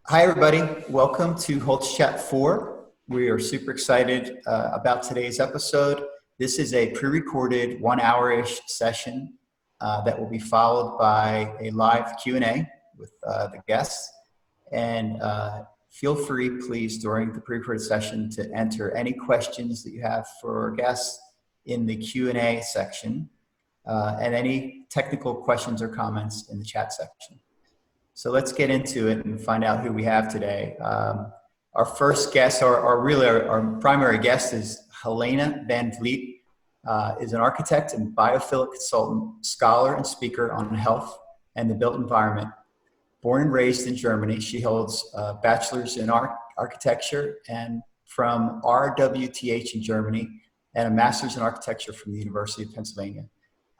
Hi, everybody. Welcome to HolzChat 4. We are super excited about today's episode. This is a pre-recorded 1 hour-ish session that will be followed by a live Q&A with the guests. And feel free, please, during the pre-recorded session to enter any questions that you have for our guests in the Q&A section and any technical questions or comments in the chat section. So let's get into it and find out who we have today. Our first guest, our primary guest is Helena van Vliet, is an architect and biophilic consultant, scholar and speaker on health and the built environment. Born and raised in Germany, she holds a bachelor's in architecture and from RWTH in Germany and a master's in architecture from the University of Pennsylvania.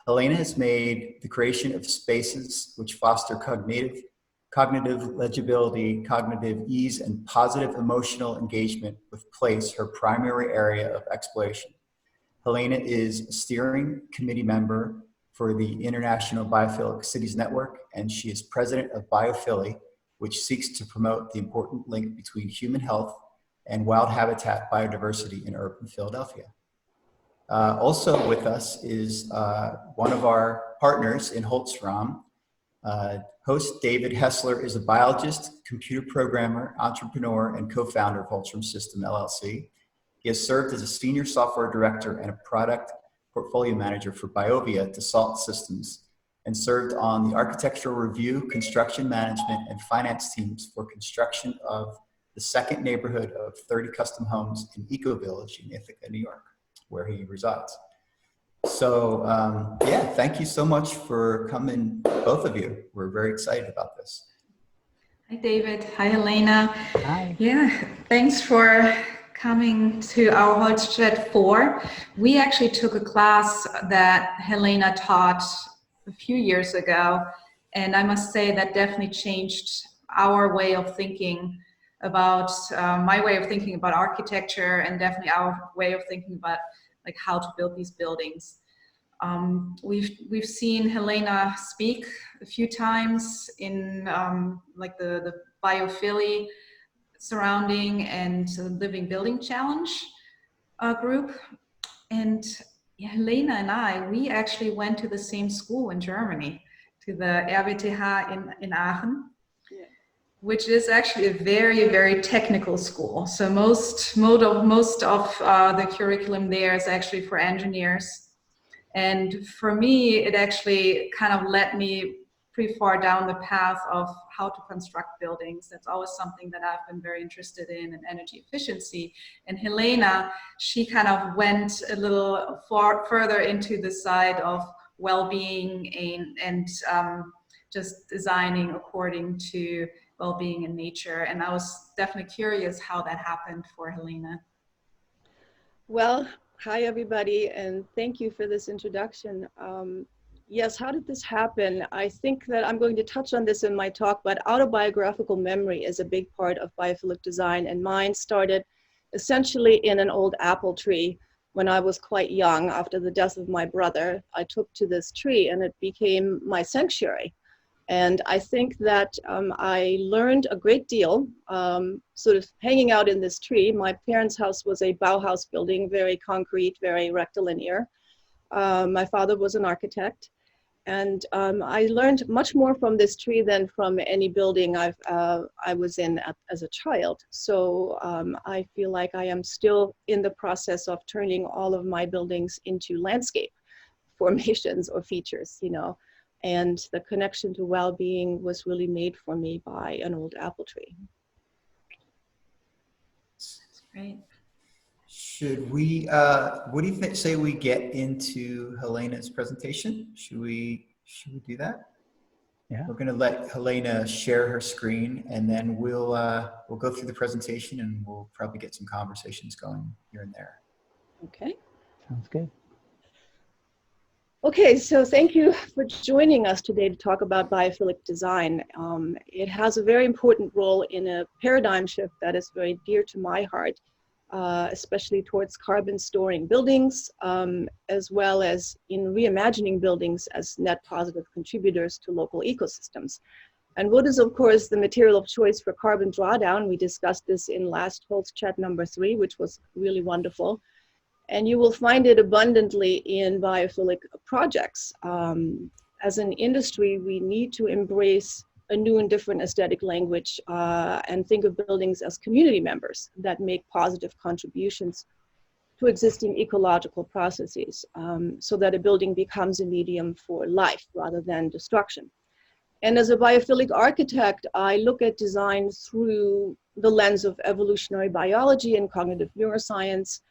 Helena has made the creation of spaces which foster cognitive legibility, cognitive ease, and positive emotional engagement with place her primary area of exploration. Helena is a steering committee member for the International Biophilic Cities Network, and she is president of Biophily, which seeks to promote the important link between human health and wild habitat biodiversity in urban Philadelphia. Also with us is one of our partners in HolzRAM. Host David Hessler is a biologist, computer programmer, entrepreneur, and co-founder of HolzRAM System LLC. He has served as a senior software director and a product portfolio manager for Biovia Dassault Systems, and served on the architectural review, construction management, and finance teams for construction of the second neighborhood of 30 custom homes in Eco Village in Ithaca, New York, where he resides. So yeah, thank you so much for coming, both of you. We're very excited about this. Hi, David. Hi, Helena. Hi. Yeah, thanks for coming to our HolzChat 4. We actually took a class that Helena taught a few years ago, and I must say that definitely changed our way of thinking about, my way of thinking about architecture, and definitely our way of thinking about like how to build these buildings. We've seen Helena speak a few times in like the Biophily surrounding and living building challenge group. And yeah, Helena and I, we actually went to the same school in Germany, to the RWTH in Aachen. Which is actually a very, very technical school. So most of the curriculum there is actually for engineers. And for me, it actually kind of led me pretty far down the path of how to construct buildings. That's always something that I've been very interested in energy efficiency. And Helena, she kind of went a little further into the side of well-being and just designing according to well-being in nature. And I was definitely curious how that happened for Helena. Well, hi everybody, and thank you for this introduction. Yes, how did this happen? I think that I'm going to touch on this in my talk, but autobiographical memory is a big part of biophilic design, and mine started essentially in an old apple tree when I was quite young. After the death of my brother, I took to this tree and it became my sanctuary. And I think that I learned a great deal sort of hanging out in this tree. My parents' house was a Bauhaus building, very concrete, very rectilinear. My father was an architect. And I learned much more from this tree than from any building I was in as a child. So I feel like I am still in the process of turning all of my buildings into landscape formations or features, you know. And the connection to well-being was really made for me by an old apple tree. That's great. Should we, what do you say we get into Helena's presentation? Should we do that? Yeah. We're gonna let Helena share her screen, and then we'll go through the presentation, and we'll probably get some conversations going here and there. Okay. Sounds good. Okay, so thank you for joining us today to talk about biophilic design. It has a very important role in a paradigm shift that is very dear to my heart, especially towards carbon storing buildings, as well as in reimagining buildings as net positive contributors to local ecosystems. And wood is, of course, the material of choice for carbon drawdown. We discussed this in last HolzChat number 3, which was really wonderful. And you will find it abundantly in biophilic projects. As an industry, we need to embrace a new and different aesthetic language and think of buildings as community members that make positive contributions to existing ecological processes, so that a building becomes a medium for life rather than destruction. And as a biophilic architect, I look at design through the lens of evolutionary biology and cognitive neuroscience,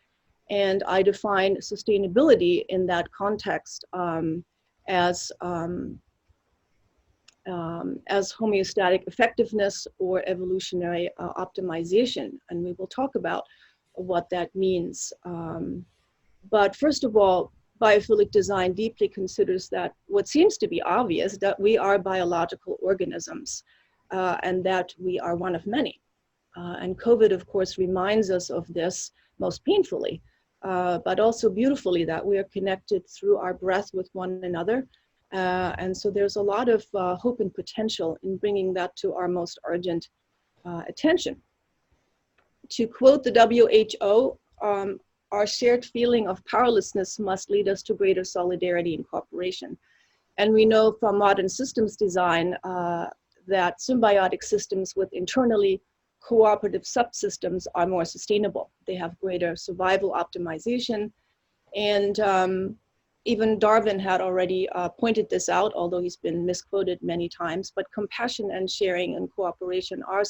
and I define sustainability in that context as homeostatic effectiveness or evolutionary optimization. And we will talk about what that means. But first of all, biophilic design deeply considers that what seems to be obvious, that we are biological organisms and that we are one of many. And COVID, of course, reminds us of this most painfully, but also beautifully, that we are connected through our breath with one another. And so there's a lot of hope and potential in bringing that to our most urgent attention. To quote the WHO, our shared feeling of powerlessness must lead us to greater solidarity and cooperation. And we know from modern systems design that symbiotic systems with internally cooperative subsystems are more sustainable. They have greater survival optimization. And even Darwin had already pointed this out, although he's been misquoted many times, but compassion and sharing and cooperation are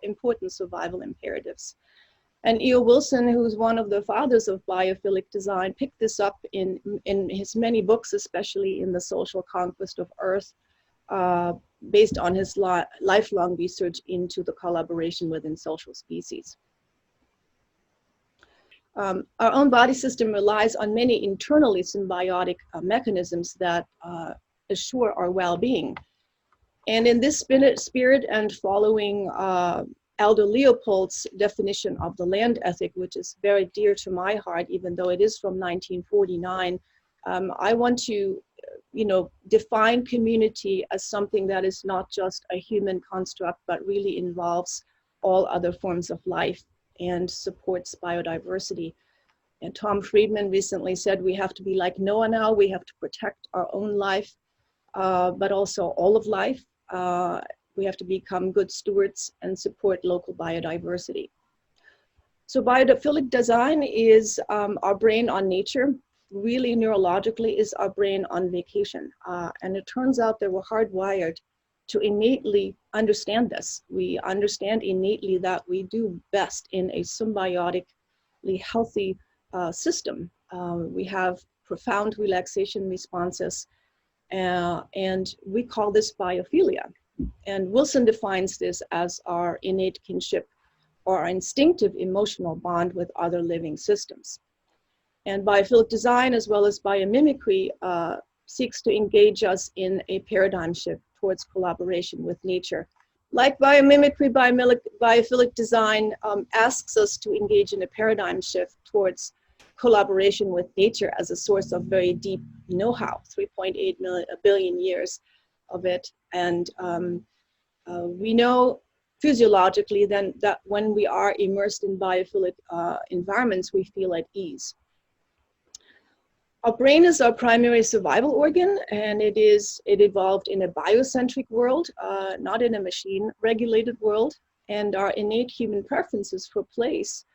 important survival imperatives. And E.O. Wilson, who's one of the fathers of biophilic design, picked this up in his many books, especially in The Social Conquest of Earth, based on his lifelong research into the collaboration within social species. Our own body system relies on many internally symbiotic mechanisms that assure our well-being. And in this spirit and following Aldo Leopold's definition of the land ethic, which is very dear to my heart, even though it is from 1949, I want to, define community as something that is not just a human construct, but really involves all other forms of life and supports biodiversity. And Tom Friedman recently said we have to be like Noah now. We have to protect our own life, but also all of life. We have to become good stewards and support local biodiversity. So biophilic design is our brain on nature. Really neurologically is our brain on vacation. And it turns out that we're hardwired to innately understand this. We understand innately that we do best in a symbiotically healthy system. We have profound relaxation responses, and we call this biophilia. And Wilson defines this as our innate kinship or our instinctive emotional bond with other living systems. And biophilic design, as well as biomimicry, seeks to engage us in a paradigm shift towards collaboration with nature. Like biomimicry, biophilic design asks us to engage in a paradigm shift towards collaboration with nature as a source of very deep know-how, 3.8 billion years of it. And we know physiologically then that when we are immersed in biophilic environments, we feel at ease. Our brain is our primary survival organ, and it evolved in a biocentric world, not in a machine-regulated world. And our innate human preferences for place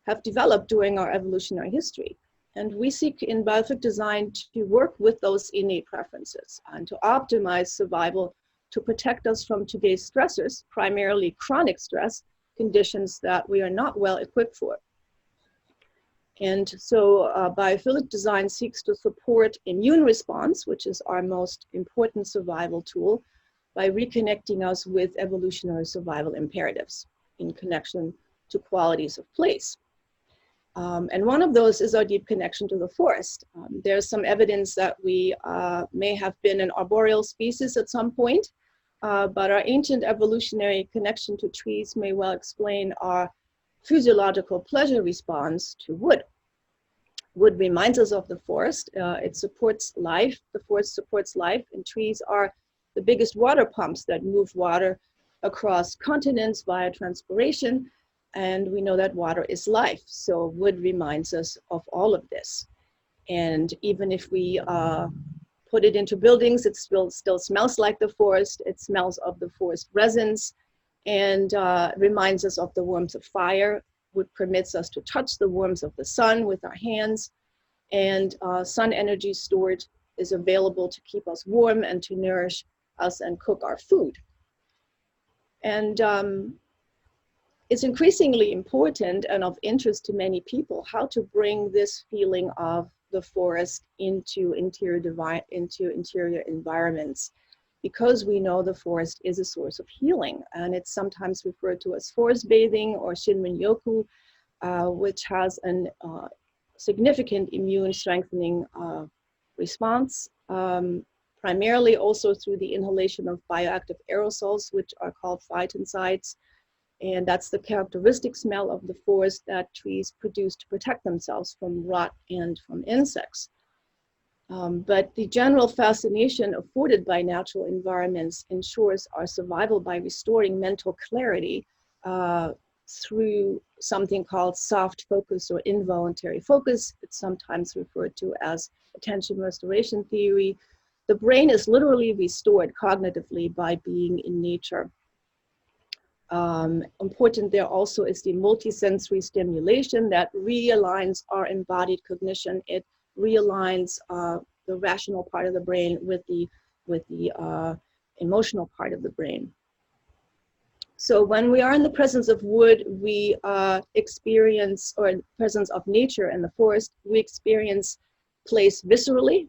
have developed during our evolutionary history. And we seek in biophilic design to work with those innate preferences and to optimize survival to protect us from today's stressors, primarily chronic stress conditions that we are not well equipped for. And so biophilic design seeks to support immune response, which is our most important survival tool, by reconnecting us with evolutionary survival imperatives in connection to qualities of place. And one of those is our deep connection to the forest. There's some evidence that we may have been an arboreal species at some point, but our ancient evolutionary connection to trees may well explain our physiological pleasure response to wood. Wood reminds us of the forest. It supports life. The forest supports life, and trees are the biggest water pumps that move water across continents via transpiration. And we know that water is life. So wood reminds us of all of this. And even if we put it into buildings, it still smells like the forest. It smells of the forest resins, and reminds us of the warmth of fire. Wood permits us to touch the warmth of the sun with our hands. And sun energy stored is available to keep us warm and to nourish us and cook our food. And it's increasingly important and of interest to many people how to bring this feeling of the forest into interior environments, because we know the forest is a source of healing, and it's sometimes referred to as forest bathing or Shinrin-yoku, which has a significant immune strengthening response, primarily also through the inhalation of bioactive aerosols, which are called phytoncides. And that's the characteristic smell of the forest that trees produce to protect themselves from rot and from insects. But the general fascination afforded by natural environments ensures our survival by restoring mental clarity through something called soft focus or involuntary focus. It's sometimes referred to as attention restoration theory. The brain is literally restored cognitively by being in nature. Important there also is the multisensory stimulation that realigns our embodied cognition. It realigns the rational part of the brain with the emotional part of the brain. So when we are in the presence of wood, we experience, or in the presence of nature in the forest, we experience place viscerally,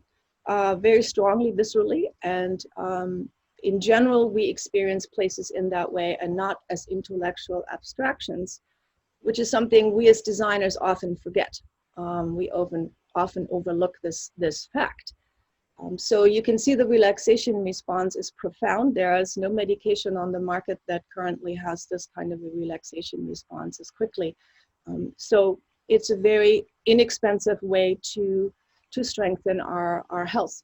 very strongly viscerally, and in general, we experience places in that way and not as intellectual abstractions, which is something we as designers often forget. We often overlook this fact. So you can see the relaxation response is profound. There is no medication on the market that currently has this kind of a relaxation response as quickly. So it's a very inexpensive way to strengthen our health.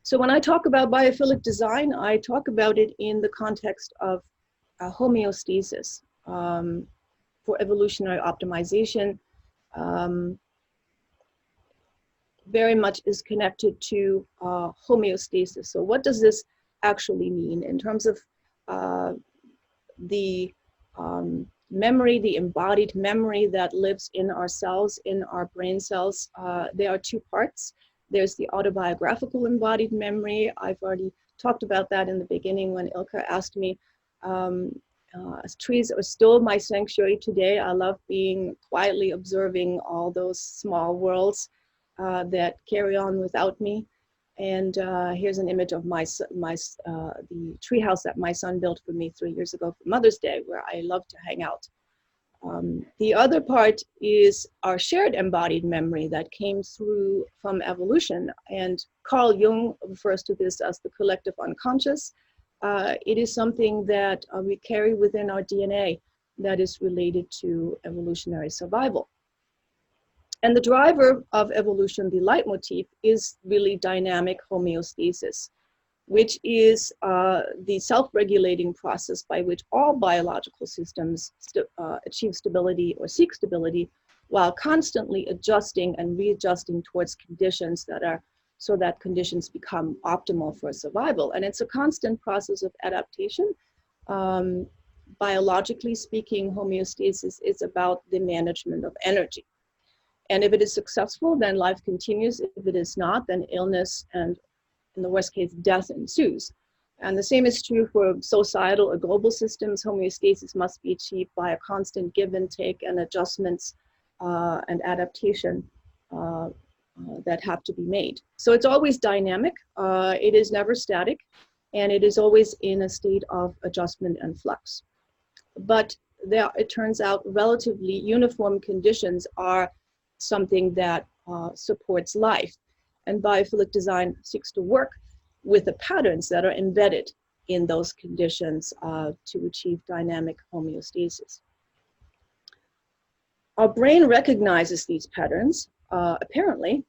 So when I talk about biophilic design, I talk about it in the context of homeostasis for evolutionary optimization. Very much is connected to homeostasis. So what does this actually mean in terms of the memory, the embodied memory that lives in our cells, in our brain cells? There are two parts. There's the autobiographical embodied memory. I've already talked about that in the beginning when Ilka asked me, trees are still my sanctuary today. I love being quietly observing all those small worlds that carry on without me. And here's an image of the treehouse that my son built for me 3 years ago for Mother's Day, where I love to hang out. The other part is our shared embodied memory that came through from evolution, and Carl Jung refers to this as the collective unconscious. It is something that we carry within our DNA that is related to evolutionary survival. And the driver of evolution, the leitmotif, is really dynamic homeostasis, which is the self-regulating process by which all biological systems achieve stability or seek stability, while constantly adjusting and readjusting towards conditions that are, so that conditions become optimal for survival. And it's a constant process of adaptation. Biologically speaking, homeostasis is about the management of energy. And if it is successful, then life continues. If it is not, then illness and, in the worst case, death ensues. And the same is true for societal or global systems. Homeostasis must be achieved by a constant give and take and adjustments and adaptation that have to be made. So it's always dynamic. It is never static, and it is always in a state of adjustment and flux. But there, it turns out, relatively uniform conditions are something that supports life. And biophilic design seeks to work with the patterns that are embedded in those conditions to achieve dynamic homeostasis. Our brain recognizes these patterns, apparently,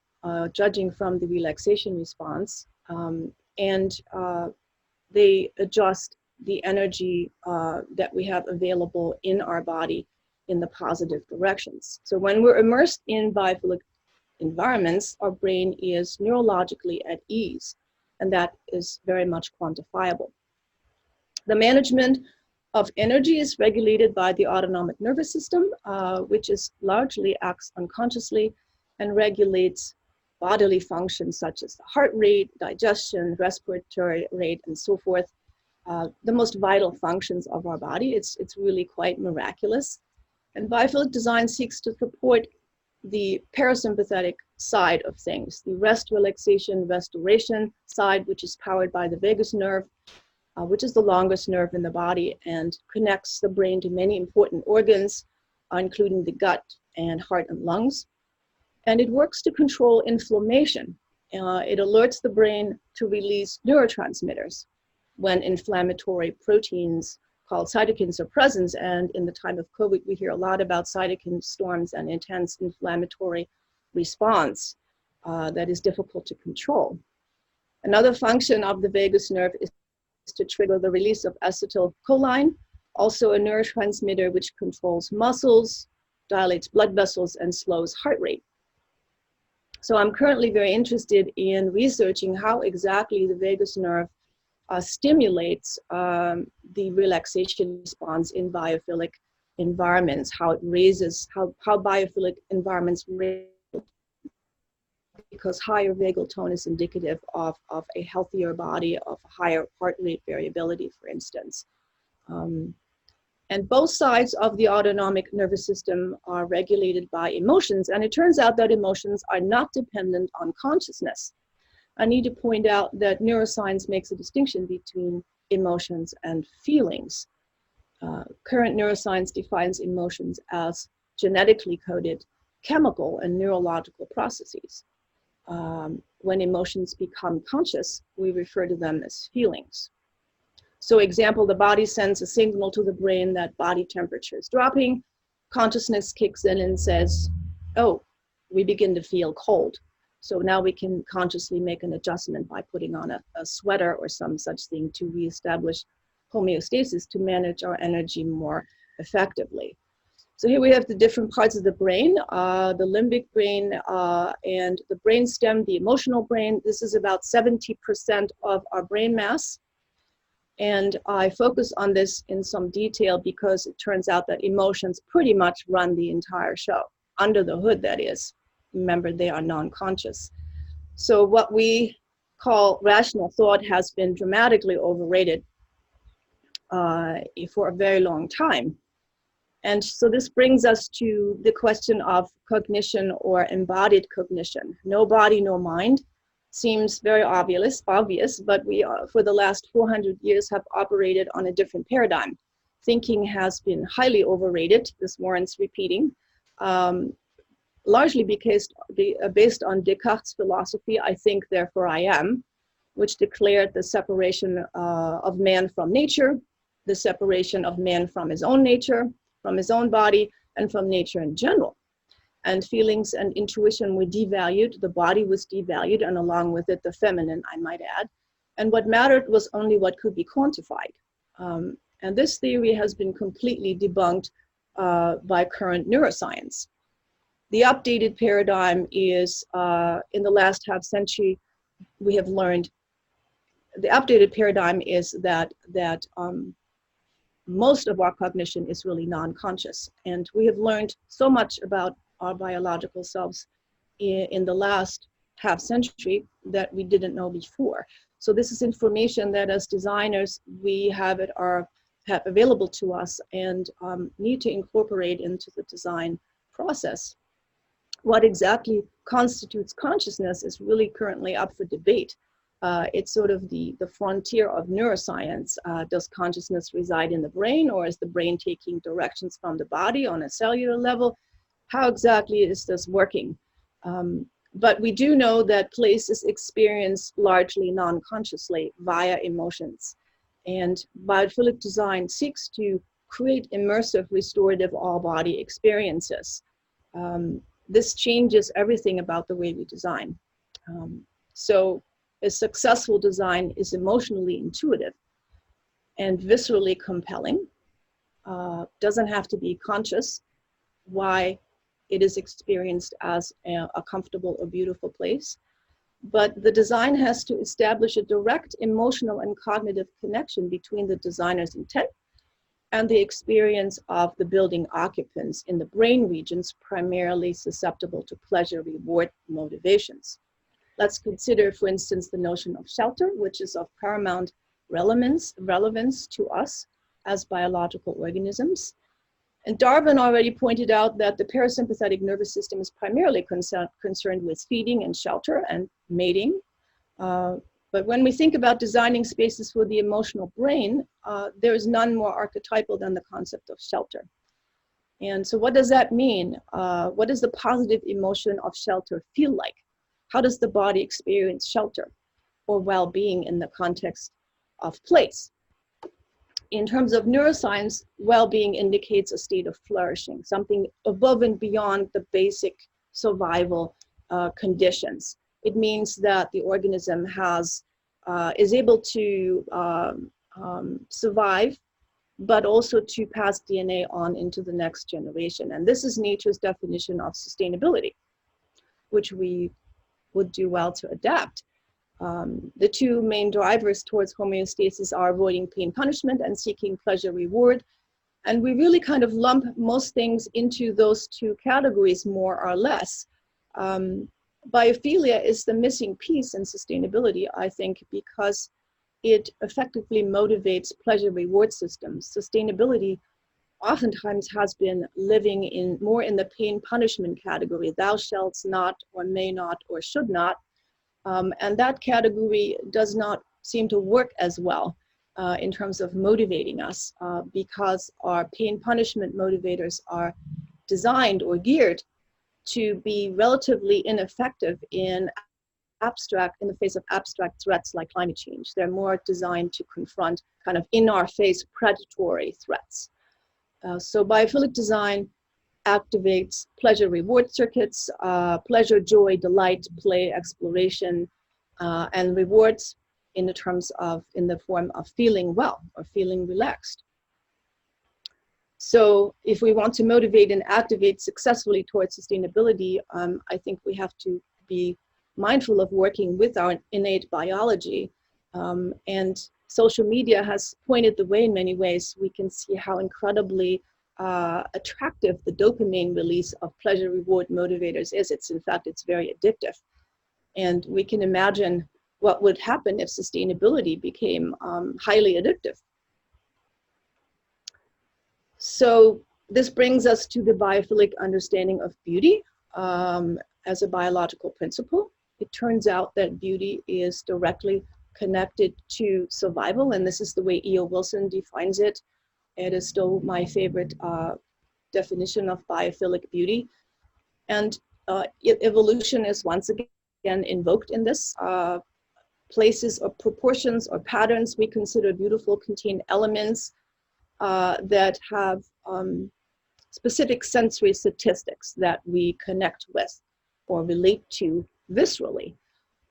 judging from the relaxation response, and they adjust the energy that we have available in our body in the positive directions. So when we're immersed in biophilic environments, our brain is neurologically at ease, and that is very much quantifiable. The management of energy is regulated by the autonomic nervous system, which is largely acts unconsciously and regulates bodily functions such as the heart rate, digestion, respiratory rate, and so forth. The most vital functions of our body. It's really quite miraculous. And biophilic design seeks to support the parasympathetic side of things, the rest, relaxation, restoration side, which is powered by the vagus nerve, which is the longest nerve in the body and connects the brain to many important organs, including the gut and heart and lungs. And it works to control inflammation. It alerts the brain to release neurotransmitters when inflammatory proteins called cytokines are present. And in the time of COVID, we hear a lot about cytokine storms and intense inflammatory response that is difficult to control. Another function of the vagus nerve is to trigger the release of acetylcholine, also a neurotransmitter which controls muscles, dilates blood vessels, and slows heart rate. So I'm currently very interested in researching how exactly the vagus nerve stimulates the relaxation response in biophilic environments, how it raises, how biophilic environments raise, because higher vagal tone is indicative of a healthier body, of higher heart rate variability, for instance. And both sides of the autonomic nervous system are regulated by emotions, and it turns out that emotions are not dependent on consciousness. I need to point out that neuroscience makes a distinction between emotions and feelings. Current neuroscience defines emotions as genetically coded chemical and neurological processes. When emotions become conscious, we refer to them as feelings. So example, the body sends a signal to the brain that body temperature is dropping. Consciousness kicks in and says, oh, we begin to feel cold. So now we can consciously make an adjustment by putting on a sweater or some such thing to reestablish homeostasis to manage our energy more effectively. So here we have the different parts of the brain, the limbic brain and the brainstem, the emotional brain. This is about 70% of our brain mass. And I focus on this in some detail because it turns out that emotions pretty much run the entire show, under the hood, that is. Remember, they are non-conscious. So what we call rational thought has been dramatically overrated for a very long time. And so this brings us to the question of cognition or embodied cognition. No body, no mind seems very obvious, but we for the last 400 years have operated on a different paradigm. Thinking has been highly overrated. This warrants repeating. Largely based on Descartes' philosophy, I think, therefore I am, which declared the separation of man from nature, the separation of man from his own nature, from his own body, and from nature in general. And feelings and intuition were devalued, the body was devalued, and along with it, the feminine, I might add. And what mattered was only what could be quantified. And this theory has been completely debunked by current neuroscience. The updated paradigm is, in the last half century, we have learned, the updated paradigm is that most of our cognition is really non-conscious. And we have learned so much about our biological selves in the last half century that we didn't know before. So this is information that as designers, we have available to us and need to incorporate into the design process. What exactly constitutes consciousness is really currently up for debate. It's sort of the frontier of neuroscience. Does consciousness reside in the brain, or is the brain taking directions from the body on a cellular level? How exactly is this working? But we do know that place is experienced largely non-consciously via emotions. And biophilic design seeks to create immersive, restorative, all-body experiences. This changes everything about the way we design. So a successful design is emotionally intuitive and viscerally compelling, doesn't have to be conscious why it is experienced as a comfortable or beautiful place. But the design has to establish a direct emotional and cognitive connection between the designer's intent and the experience of the building occupants in the brain regions primarily susceptible to pleasure, reward, motivations. Let's consider, for instance, the notion of shelter, which is of paramount relevance to us as biological organisms. And Darwin already pointed out that the parasympathetic nervous system is primarily concerned with feeding and shelter and mating. But when we think about designing spaces for the emotional brain, there is none more archetypal than the concept of shelter. And so what does that mean? What does the positive emotion of shelter feel like? How does the body experience shelter or well-being in the context of place? In terms of neuroscience, well-being indicates a state of flourishing, something above and beyond the basic survival conditions. It means that the organism is able to survive, but also to pass DNA on into the next generation. And this is nature's definition of sustainability, which we would do well to adapt. The two main drivers towards homeostasis are avoiding pain punishment and seeking pleasure reward. And we really kind of lump most things into those two categories more or less. Biophilia is the missing piece in sustainability, I think, because it effectively motivates pleasure reward systems. Sustainability oftentimes has been living more in the pain punishment category, thou shalt not, or may not, or should not. And that category does not seem to work as well in terms of motivating us because our pain punishment motivators are designed or geared to be relatively ineffective in the face of abstract threats like climate change. They're more designed to confront kind of in-our-face predatory threats. So biophilic design activates pleasure reward circuits, pleasure, joy, delight, play, exploration, and rewards in the form of feeling well or feeling relaxed. So if we want to motivate and activate successfully towards sustainability, I think we have to be mindful of working with our innate biology. And social media has pointed the way in many ways. We can see how incredibly attractive the dopamine release of pleasure reward motivators is. In fact, it's very addictive. And we can imagine what would happen if sustainability became highly addictive. So this brings us to the biophilic understanding of beauty as a biological principle. It turns out that beauty is directly connected to survival, and this is the way E.O. Wilson defines it. It is still my favorite definition of biophilic beauty. And evolution is once again invoked in this. Places or proportions or patterns we consider beautiful contain elements that have specific sensory statistics that we connect with or relate to viscerally.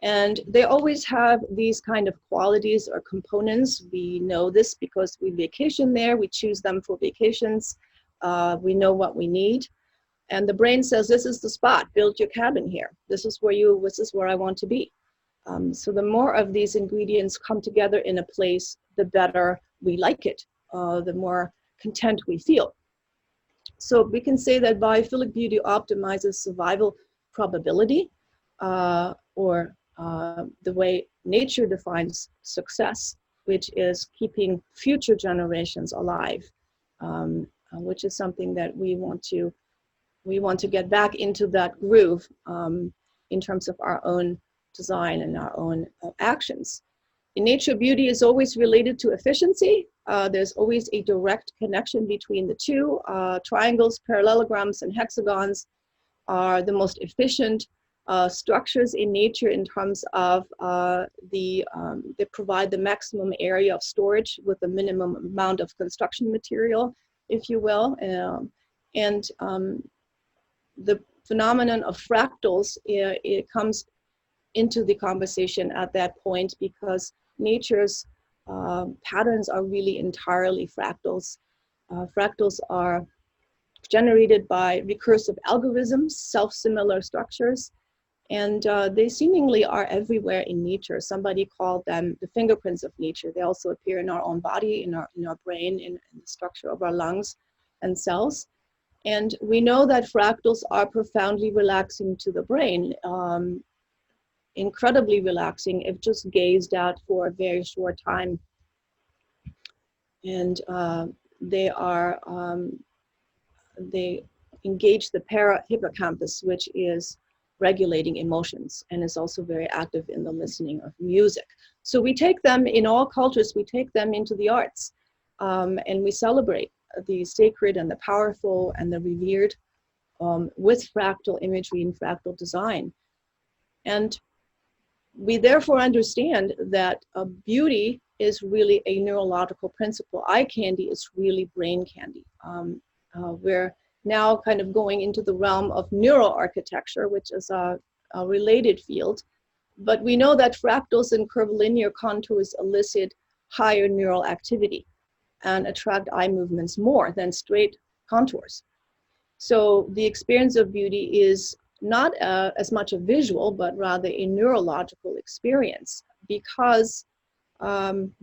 And they always have these kind of qualities or components. We know this because we vacation there, we choose them for vacations, we know what we need. And the brain says, this is the spot, build your cabin here. This is where I want to be. So the more of these ingredients come together in a place, the better we like it, the more content we feel. So we can say that biophilic beauty optimizes survival probability, or the way nature defines success, which is keeping future generations alive, which is something that we want to get back into that groove in terms of our own design and our own actions. In nature, beauty is always related to efficiency. There's always a direct connection between the two. Triangles, parallelograms, and hexagons are the most efficient structures in nature in terms of they provide the maximum area of storage with the minimum amount of construction material, if you will. The phenomenon of fractals, it comes into the conversation at that point, because nature's patterns are really entirely fractals. Fractals are generated by recursive algorithms, self-similar structures, and they seemingly are everywhere in nature. Somebody called them the fingerprints of nature. They also appear in our own body, in our brain, in the structure of our lungs and cells. And we know that fractals are profoundly relaxing to the brain, incredibly relaxing if just gazed at for a very short time. And they engage the parahippocampus, which is regulating emotions and is also very active in the listening of music. So we take them in all cultures, we take them into the arts, and we celebrate the sacred and the powerful and the revered with fractal imagery and fractal design. And we therefore understand that beauty is really a neurological principle. Eye candy is really brain candy. We're now kind of going into the realm of neuroarchitecture, which is a related field. But we know that fractals and curvilinear contours elicit higher neural activity and attract eye movements more than straight contours. So the experience of beauty is not as much a visual, but rather a neurological experience, because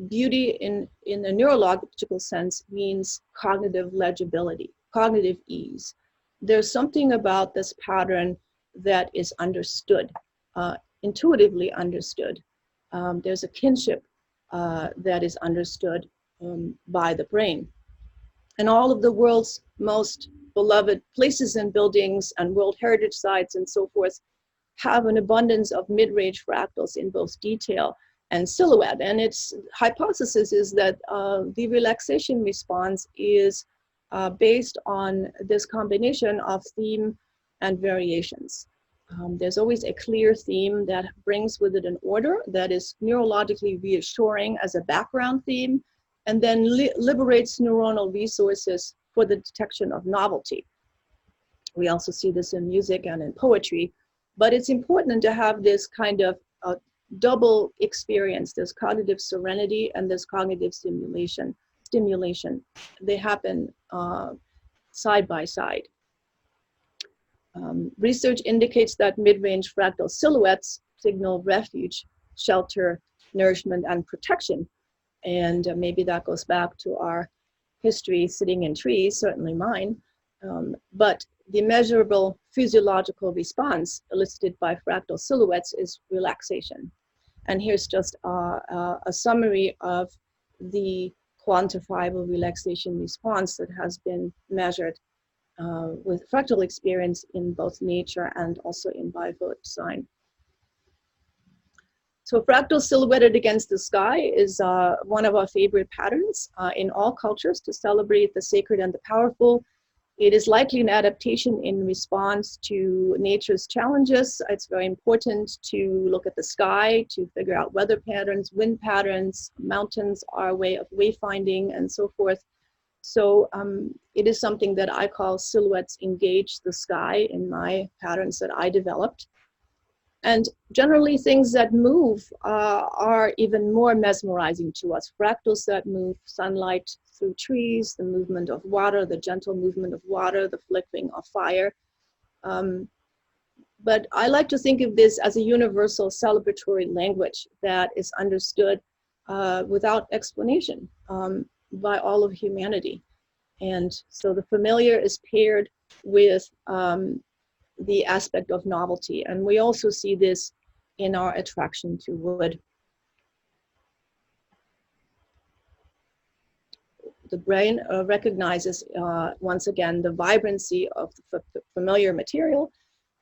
beauty in a neurological sense means cognitive legibility, cognitive ease. There's something about this pattern that is understood, intuitively understood. There's a kinship that is understood by the brain. And all of the world's most beloved places and buildings and World Heritage Sites and so forth have an abundance of mid-range fractals in both detail and silhouette. And its hypothesis is that the relaxation response is based on this combination of theme and variations. There's always a clear theme that brings with it an order that is neurologically reassuring as a background theme, and then liberates neuronal resources for the detection of novelty. We also see this in music and in poetry, but it's important to have this kind of double experience, this cognitive serenity and this cognitive stimulation. They happen side by side. Research indicates that mid-range fractal silhouettes signal refuge, shelter, nourishment, and protection. And maybe that goes back to our history sitting in trees, certainly mine. But the measurable physiological response elicited by fractal silhouettes is relaxation. And here's just a summary of the quantifiable relaxation response that has been measured with fractal experience in both nature and also in biophilic design. So fractal silhouetted against the sky is one of our favorite patterns in all cultures to celebrate the sacred and the powerful. It is likely an adaptation in response to nature's challenges. It's very important to look at the sky to figure out weather patterns, wind patterns. Mountains are a way of wayfinding and so forth. So it is something that I call silhouettes engage the sky in my patterns that I developed. And generally things that move are even more mesmerizing to us. Fractals that move sunlight through trees, the movement of water, the gentle movement of water, the flickering of fire. But I like to think of this as a universal celebratory language that is understood without explanation by all of humanity. And so the familiar is paired with the aspect of novelty. And we also see this in our attraction to wood. The brain recognizes, once again, the vibrancy of the familiar material,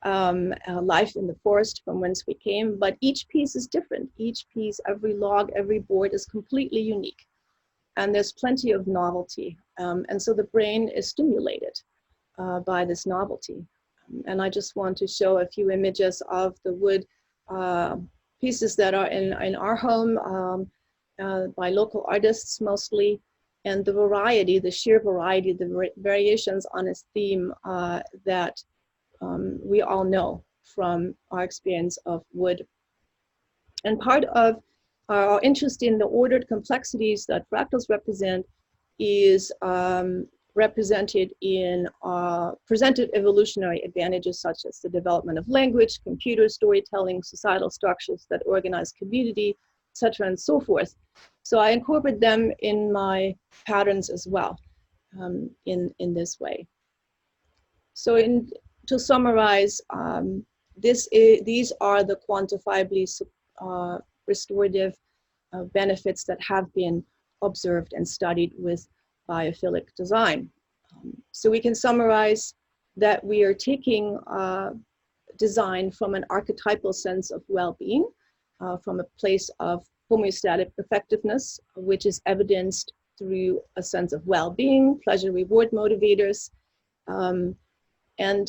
life in the forest from whence we came, but each piece is different. Each piece, every log, every board is completely unique. And there's plenty of novelty. And so the brain is stimulated by this novelty. And I just want to show a few images of the wood pieces that are in our home by local artists mostly, and the variety, the sheer variety, the variations on its theme that we all know from our experience of wood And part of our interest in the ordered complexities that fractals represent is represented in presented evolutionary advantages such as the development of language, computer storytelling, societal structures that organize community, etc., and so forth. So I incorporate them in my patterns as well, in this way. So to summarize, these are the quantifiably restorative benefits that have been observed and studied with biophilic design. So we can summarize that we are taking design from an archetypal sense of well-being, from a place of homeostatic effectiveness, which is evidenced through a sense of well-being, pleasure-reward motivators. And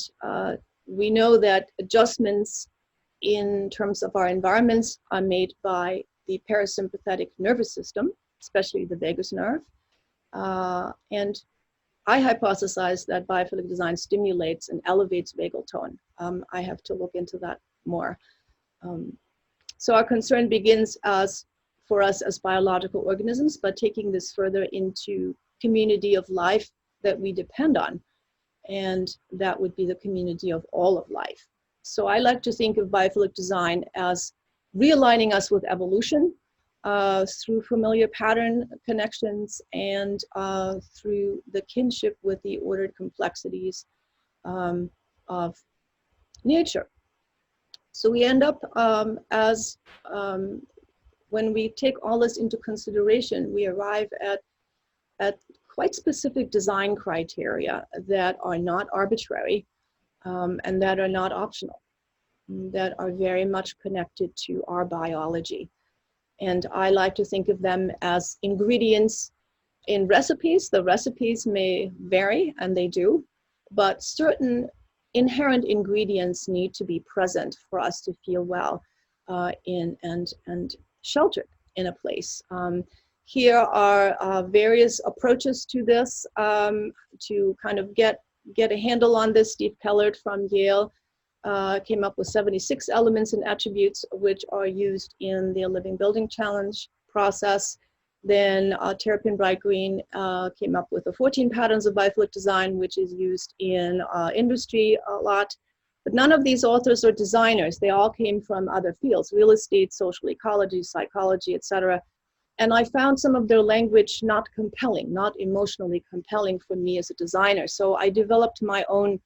we know that adjustments in terms of our environments are made by the parasympathetic nervous system, especially the vagus nerve. And I hypothesize that biophilic design stimulates and elevates vagal tone. I have to look into that more. So our concern begins for us as biological organisms, but taking this further into community of life that we depend on. And that would be the community of all of life. So I like to think of biophilic design as realigning us with evolution through familiar pattern connections and through the kinship with the ordered complexities of nature. So we end up when we take all this into consideration, we arrive at quite specific design criteria that are not arbitrary and that are not optional, that are very much connected to our biology. And I like to think of them as ingredients in recipes. The recipes may vary, and they do, but certain inherent ingredients need to be present for us to feel well and sheltered in a place. Here are various approaches to this to kind of get a handle on this. Steve Kellert from Yale came up with 76 elements and attributes which are used in the Living Building Challenge process. Then Terrapin Bright Green came up with the 14 patterns of biophilic design, which is used in industry a lot. But none of these authors are designers. They all came from other fields: real estate, social ecology, psychology, etc. And I found some of their language not compelling, not emotionally compelling for me as a designer. So I developed my own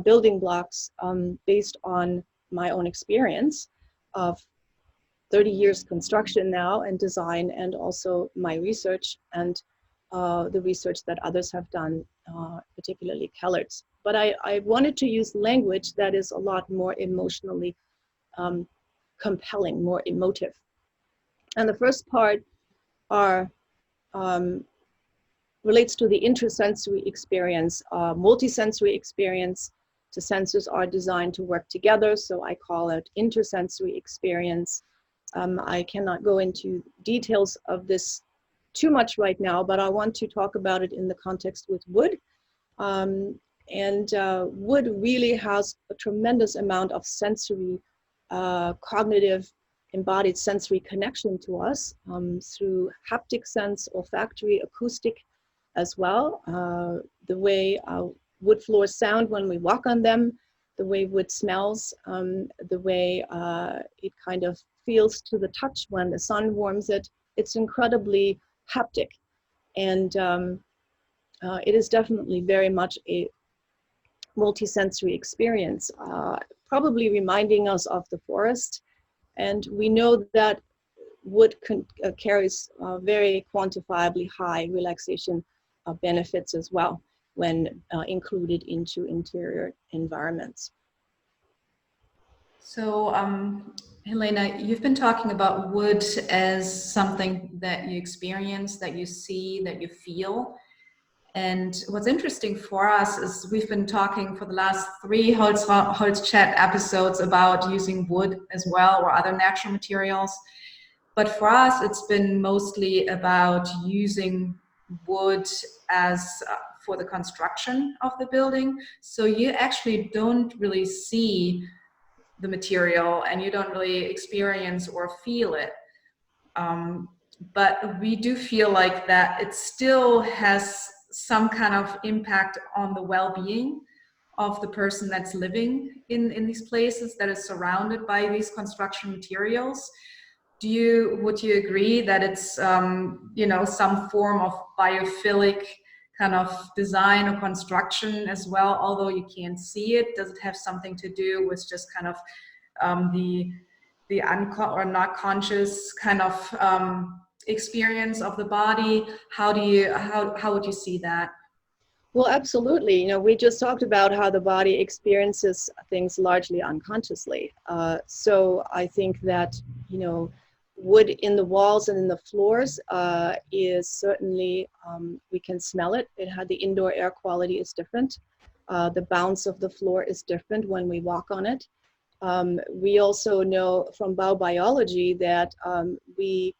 building blocks based on my own experience of 30 years construction now and design, and also my research and the research that others have done, particularly Kellert's. But I wanted to use language that is a lot more emotionally compelling, more emotive. And the first part relates to the intrasensory experience, multisensory experience. The senses are designed to work together, so I call it intersensory experience. I cannot go into details of this too much right now, but I want to talk about it in the context with wood. Wood really has a tremendous amount of sensory, cognitive, embodied sensory connection to us through haptic sense, olfactory, acoustic as well. The way wood floors sound when we walk on them, the way wood smells, the way it kind of feels to the touch when the sun warms it. It's incredibly haptic. And it is definitely very much a multisensory experience, probably reminding us of the forest. And we know that wood carries very quantifiably high relaxation benefits as well when included into interior environments. So, Helena, you've been talking about wood as something that you experience, that you see, that you feel. And what's interesting for us is we've been talking for the last 3 HolzChat episodes about using wood as well, or other natural materials. But for us, it's been mostly about using wood as for the construction of the building. So you actually don't really see the material and you don't really experience or feel it. But we do feel like that it still has some kind of impact on the well-being of the person that's living in these places that is surrounded by these construction materials. Would you agree that it's some form of biophilic kind of design or construction as well, although you can't see it? Does it have something to do with just kind of the not conscious kind of experience of the body? How would you see that? Well, absolutely. You know, we just talked about how the body experiences things largely unconsciously. So I think that, you know, wood in the walls and in the floors is certainly, we can smell it. The indoor air quality is different. The bounce of the floor is different when we walk on it. We also know from biobiology that we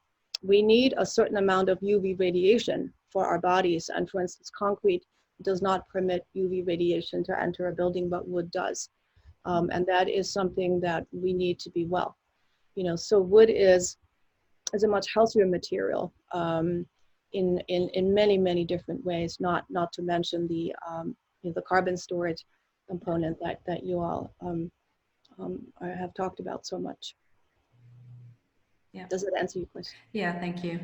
need a certain amount of UV radiation for our bodies. And for instance, concrete does not permit UV radiation to enter a building, but wood does. And that is something that we need to be well. You know, so wood is a much healthier material in many, many different ways, not to mention the carbon storage component that you all have talked about so much. Yeah. Does that answer your question? Yeah, thank you.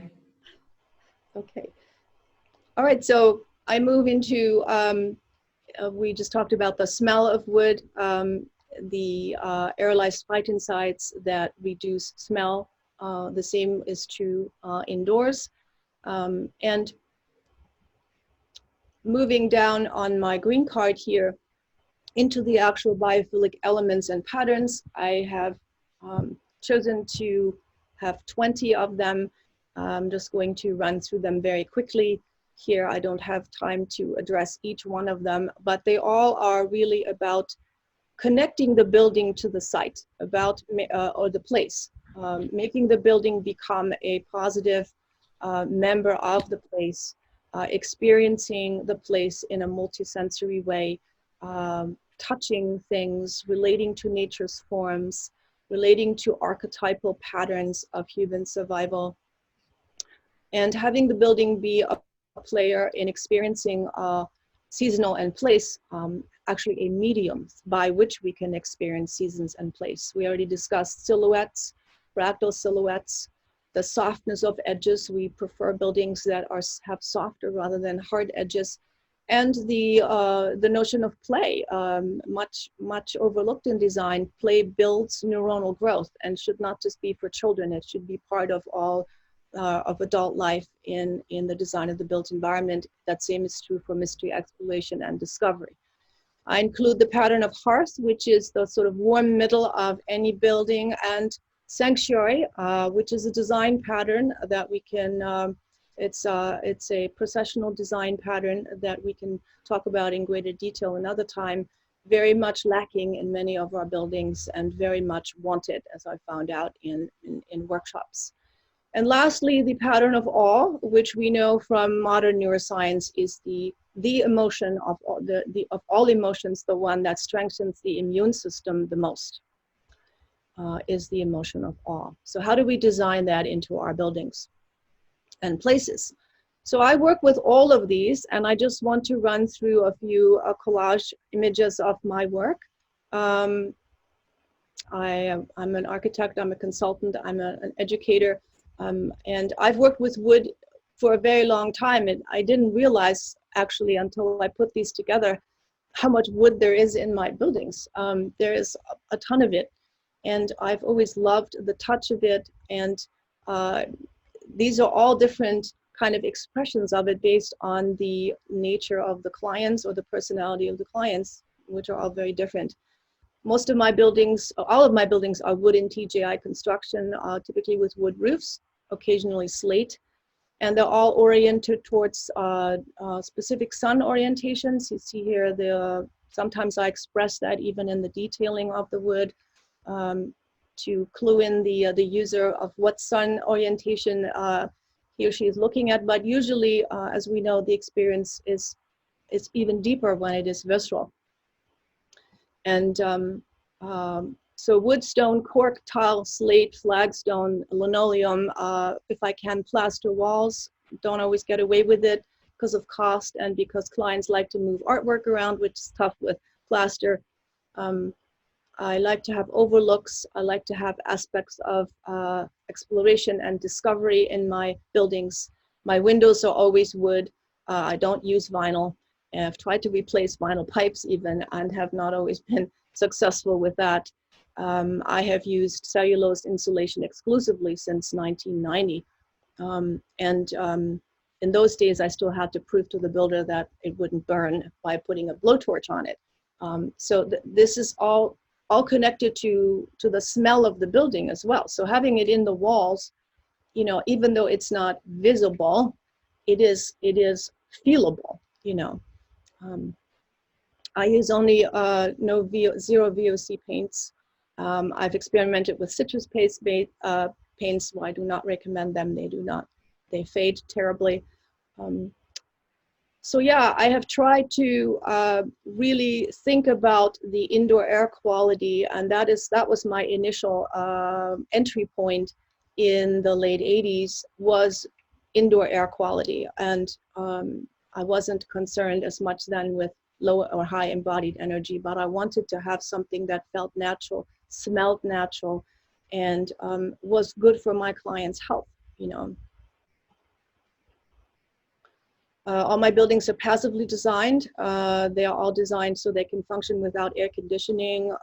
Okay. All right, so I move into, we just talked about the smell of wood, the aerolized phytoncides that reduce smell. The same is true indoors. And moving down on my green card here into the actual biophilic elements and patterns, I have chosen to have 20 of them. I'm just going to run through them very quickly. Here, I don't have time to address each one of them, but they all are really about connecting the building to the site, or the place, making the building become a positive member of the place, experiencing the place in a multisensory way, touching things, relating to nature's forms, relating to archetypal patterns of human survival, and having the building be a player in experiencing seasonal and place, actually a medium by which we can experience seasons and place. We already discussed silhouettes, fractal silhouettes, the softness of edges. We prefer buildings that have softer rather than hard edges. And the notion of play, much overlooked in design. Play builds neuronal growth and should not just be for children. It should be part of all of adult life in the design of the built environment. That same is true for mystery exploration and discovery. I include the pattern of hearth, which is the sort of warm middle of any building, and sanctuary, which is a design pattern that we can, it's a processional design pattern that we can talk about in greater detail another time, very much lacking in many of our buildings and very much wanted, as I found out in workshops. And lastly, the pattern of awe, which we know from modern neuroscience is the emotion of all emotions, the one that strengthens the immune system the most, is the emotion of awe. So how do we design that into our buildings and places? So I work with all of these, and I just want to run through a few collage images of my work. I'm an architect, I'm a consultant, I'm an educator. And I've worked with wood for a very long time, and I didn't realize actually until I put these together how much wood there is in my buildings. There is a ton of it, and I've always loved the touch of it, and these are all different kind of expressions of it based on the nature of the clients or the personality of the clients, which are all very different. Most of my buildings, all of my buildings are wood and TJI construction, typically with wood roofs, occasionally slate, and they're all oriented towards specific sun orientations. You see here, sometimes I express that even in the detailing of the wood to clue in the user of what sun orientation he or she is looking at. But usually, as we know, the experience is even deeper when it is visceral. And So wood, stone, cork, tile, slate, flagstone, linoleum. If I can, plaster walls. Don't always get away with it because of cost and because clients like to move artwork around, which is tough with plaster. I like to have overlooks. I like to have aspects of exploration and discovery in my buildings. My windows are always wood. I don't use vinyl. I've tried to replace vinyl pipes even and have not always been successful with that. I have used cellulose insulation exclusively since 1990. In those days, I still had to prove to the builder that it wouldn't burn by putting a blowtorch on it. So this is all connected to the smell of the building as well. So having it in the walls, you know, even though it's not visible, it is feelable, you know. I use only zero VOC paints. I've experimented with citrus paints, so I do not recommend them. They fade terribly. So yeah, I have tried to really think about the indoor air quality, and that was my initial entry point in the late 80s, was indoor air quality. And I wasn't concerned as much then with low or high embodied energy, but I wanted to have something that felt natural, smelled natural, and was good for my clients' health, you know. All my buildings are passively designed. They are all designed so they can function without air conditioning,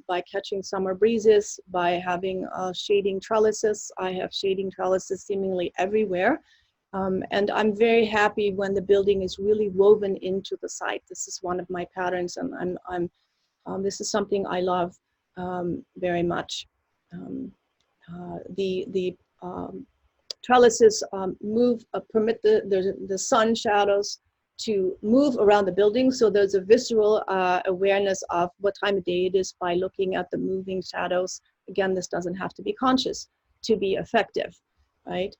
by catching summer breezes, by having shading trellises. I have shading trellises seemingly everywhere. And I'm very happy when the building is really woven into the site. This is one of my patterns, and this is something I love very much. The trellises permit the sun shadows to move around the building, so there's a visceral awareness of what time of day it is by looking at the moving shadows. Again, this doesn't have to be conscious to be effective, right?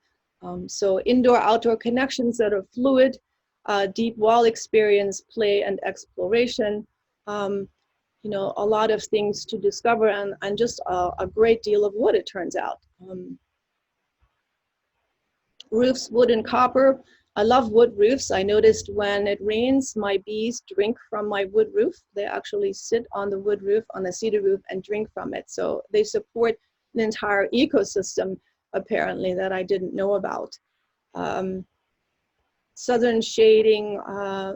So indoor-outdoor connections that are fluid, deep wall experience, play and exploration, you know, a lot of things to discover, and just a great deal of wood, it turns out. Roofs, wood and copper. I love wood roofs. I noticed when it rains, my bees drink from my wood roof. They actually sit on the wood roof, on the cedar roof, and drink from it. So they support an entire ecosystem, apparently, that I didn't know about. Southern shading,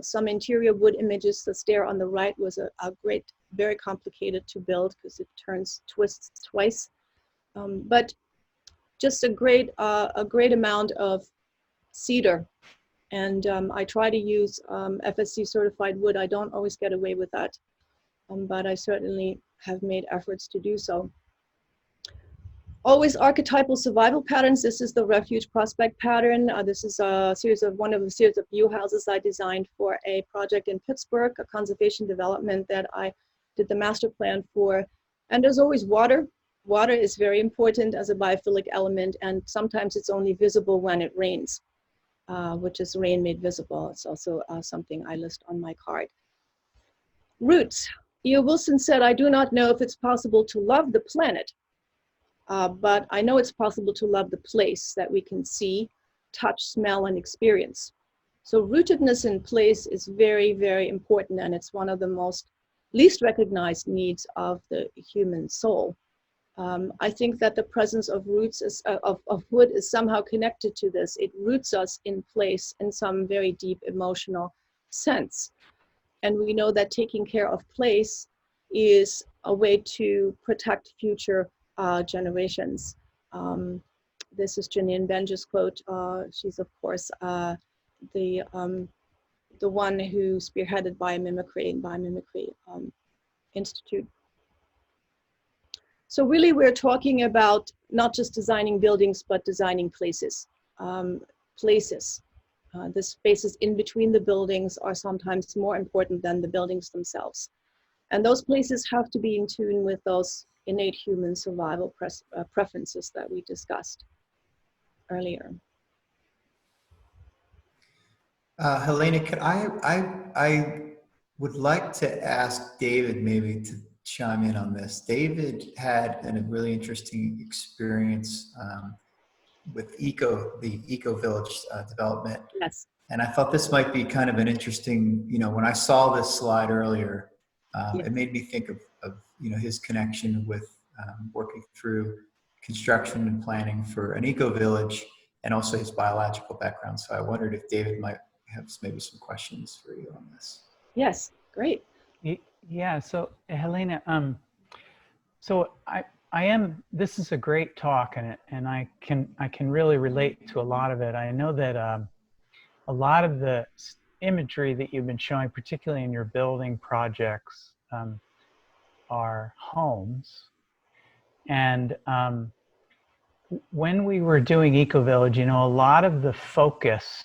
some interior wood images. The stair on the right was a great, very complicated to build because it twists twice. But just a great amount of cedar. And I try to use FSC certified wood. I don't always get away with that, but I certainly have made efforts to do so. Always archetypal survival patterns. This is the refuge prospect pattern. This is one of the series of view houses I designed for a project in Pittsburgh, a conservation development that I did the master plan for. And there's always water. Water is very important as a biophilic element, and sometimes it's only visible when it rains, which is rain made visible. It's also something I list on my card. Roots. E.O. Wilson said, "I do not know if it's possible to love the planet, but I know it's possible to love the place that we can see, touch, smell, and experience." So rootedness in place is very, very important, and it's one of the most least recognized needs of the human soul. I think that the presence of roots of wood is somehow connected to this. It roots us in place in some very deep emotional sense. And we know that taking care of place is a way to protect future generations. This is Janine Benja's quote. She's, of course, the one who spearheaded Biomimicry and Biomimicry Institute. So really, we're talking about not just designing buildings, but designing places. The spaces in between the buildings are sometimes more important than the buildings themselves. And those places have to be in tune with those innate human survival preferences that we discussed earlier. Helena, I would like to ask David maybe chime in on this. David had a really interesting experience with the Eco Village development. Yes. And I thought this might be kind of an interesting, when I saw this slide earlier, Yes. it made me think of his connection with working through construction and planning for an eco village, and also his biological background. So I wondered if David might have maybe some questions for you on this. Yes, great. Yeah, so Helena, so this is a great talk, and I can really relate to a lot of it. I know that a lot of the imagery that you've been showing, particularly in your building projects, are homes. And when we were doing Eco Village, a lot of the focus,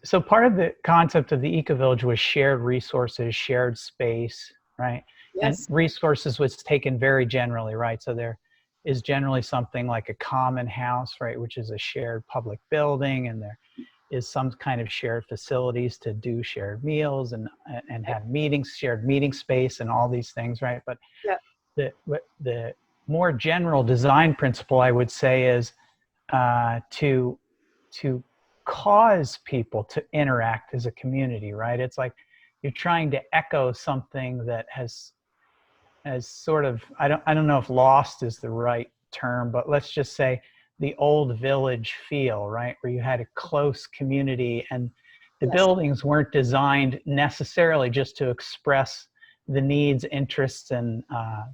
so part of the concept of the Eco Village was shared resources, shared space, right? Yes. And resources was taken very generally, right? So there is generally something like a common house, right, which is a shared public building, and there is some kind of shared facilities to do shared meals and have meetings, shared meeting space, and all these things, right? But yeah. the more general design principle, I would say, is to cause people to interact as a community, right? It's like you're trying to echo something that has sort of, I don't know if lost is the right term, but let's just say the old village feel, right? Where you had a close community, and the Yes. buildings weren't designed necessarily just to express the needs, interests, and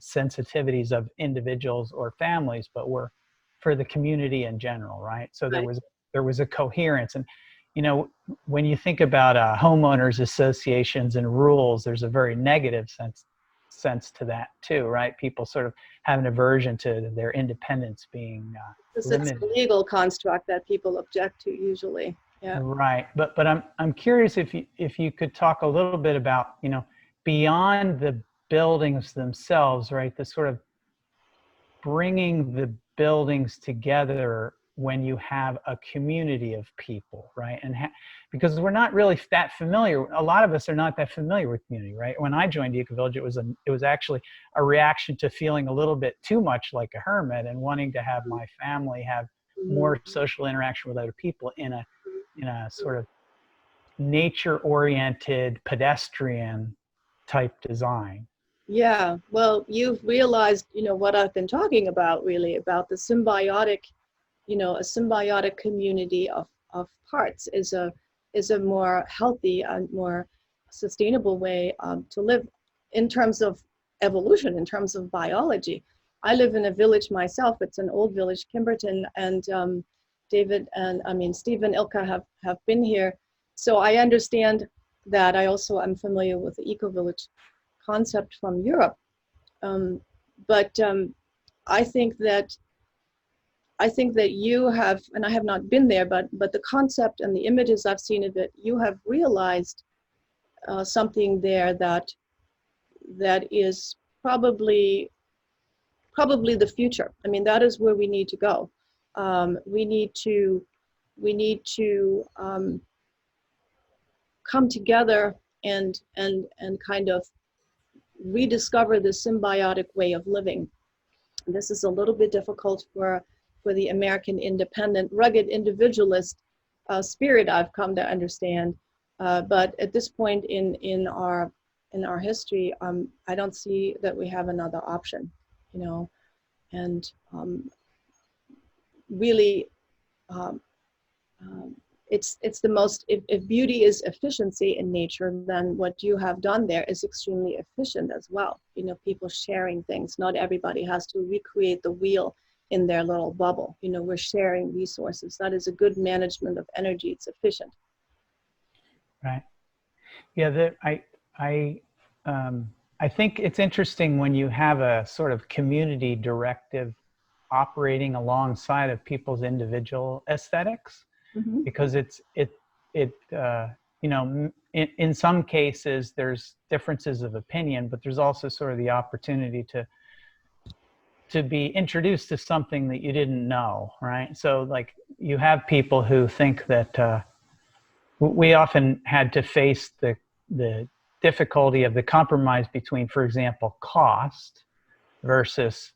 sensitivities of individuals or families, but were for the community in general, right? So there was a coherence. And when you think about homeowners associations and rules, there's a very negative sense to that too, right? People sort of have an aversion to their independence being limited. It's a legal construct that people object to usually. Yeah. Right. But I'm curious if you could talk a little bit about, beyond the buildings themselves, right? The sort of bringing the buildings together when you have a community of people, right? And because we're not really that familiar, a lot of us are not that familiar with community, right? When I joined Eco Village, it was actually a reaction to feeling a little bit too much like a hermit and wanting to have my family have more social interaction with other people in a sort of nature-oriented, pedestrian type design. Yeah, well, you've realized, what I've been talking about, really, about the symbiotic, a symbiotic community of parts is a more healthy and more sustainable way to live in terms of evolution, in terms of biology. I live in a village myself. It's an old village, Kimberton, and David and Steve and Ilka have been here. So I understand that. I also am familiar with the Eco Village concept from Europe. But I think that you have, and I have not been there, but the concept and the images I've seen of it, you have realized something there that is probably the future. I mean, that is where we need to go. We need to come together and kind of rediscover the symbiotic way of living. This is a little bit difficult for the American independent, rugged individualist spirit, I've come to understand. But at this point in our history, I don't see that we have another option, and really, it's the most, if beauty is efficiency in nature, then what you have done there is extremely efficient as well. People sharing things. Not everybody has to recreate the wheel in their little bubble. We're sharing resources. That is a good management of energy. It's efficient. Right. Yeah, I think it's interesting when you have a sort of community directive operating alongside of people's individual aesthetics. Mm-hmm. Because in some cases there's differences of opinion, but there's also sort of the opportunity to be introduced to something that you didn't know, right? So like you have people who think that we often had to face the difficulty of the compromise between, for example, cost versus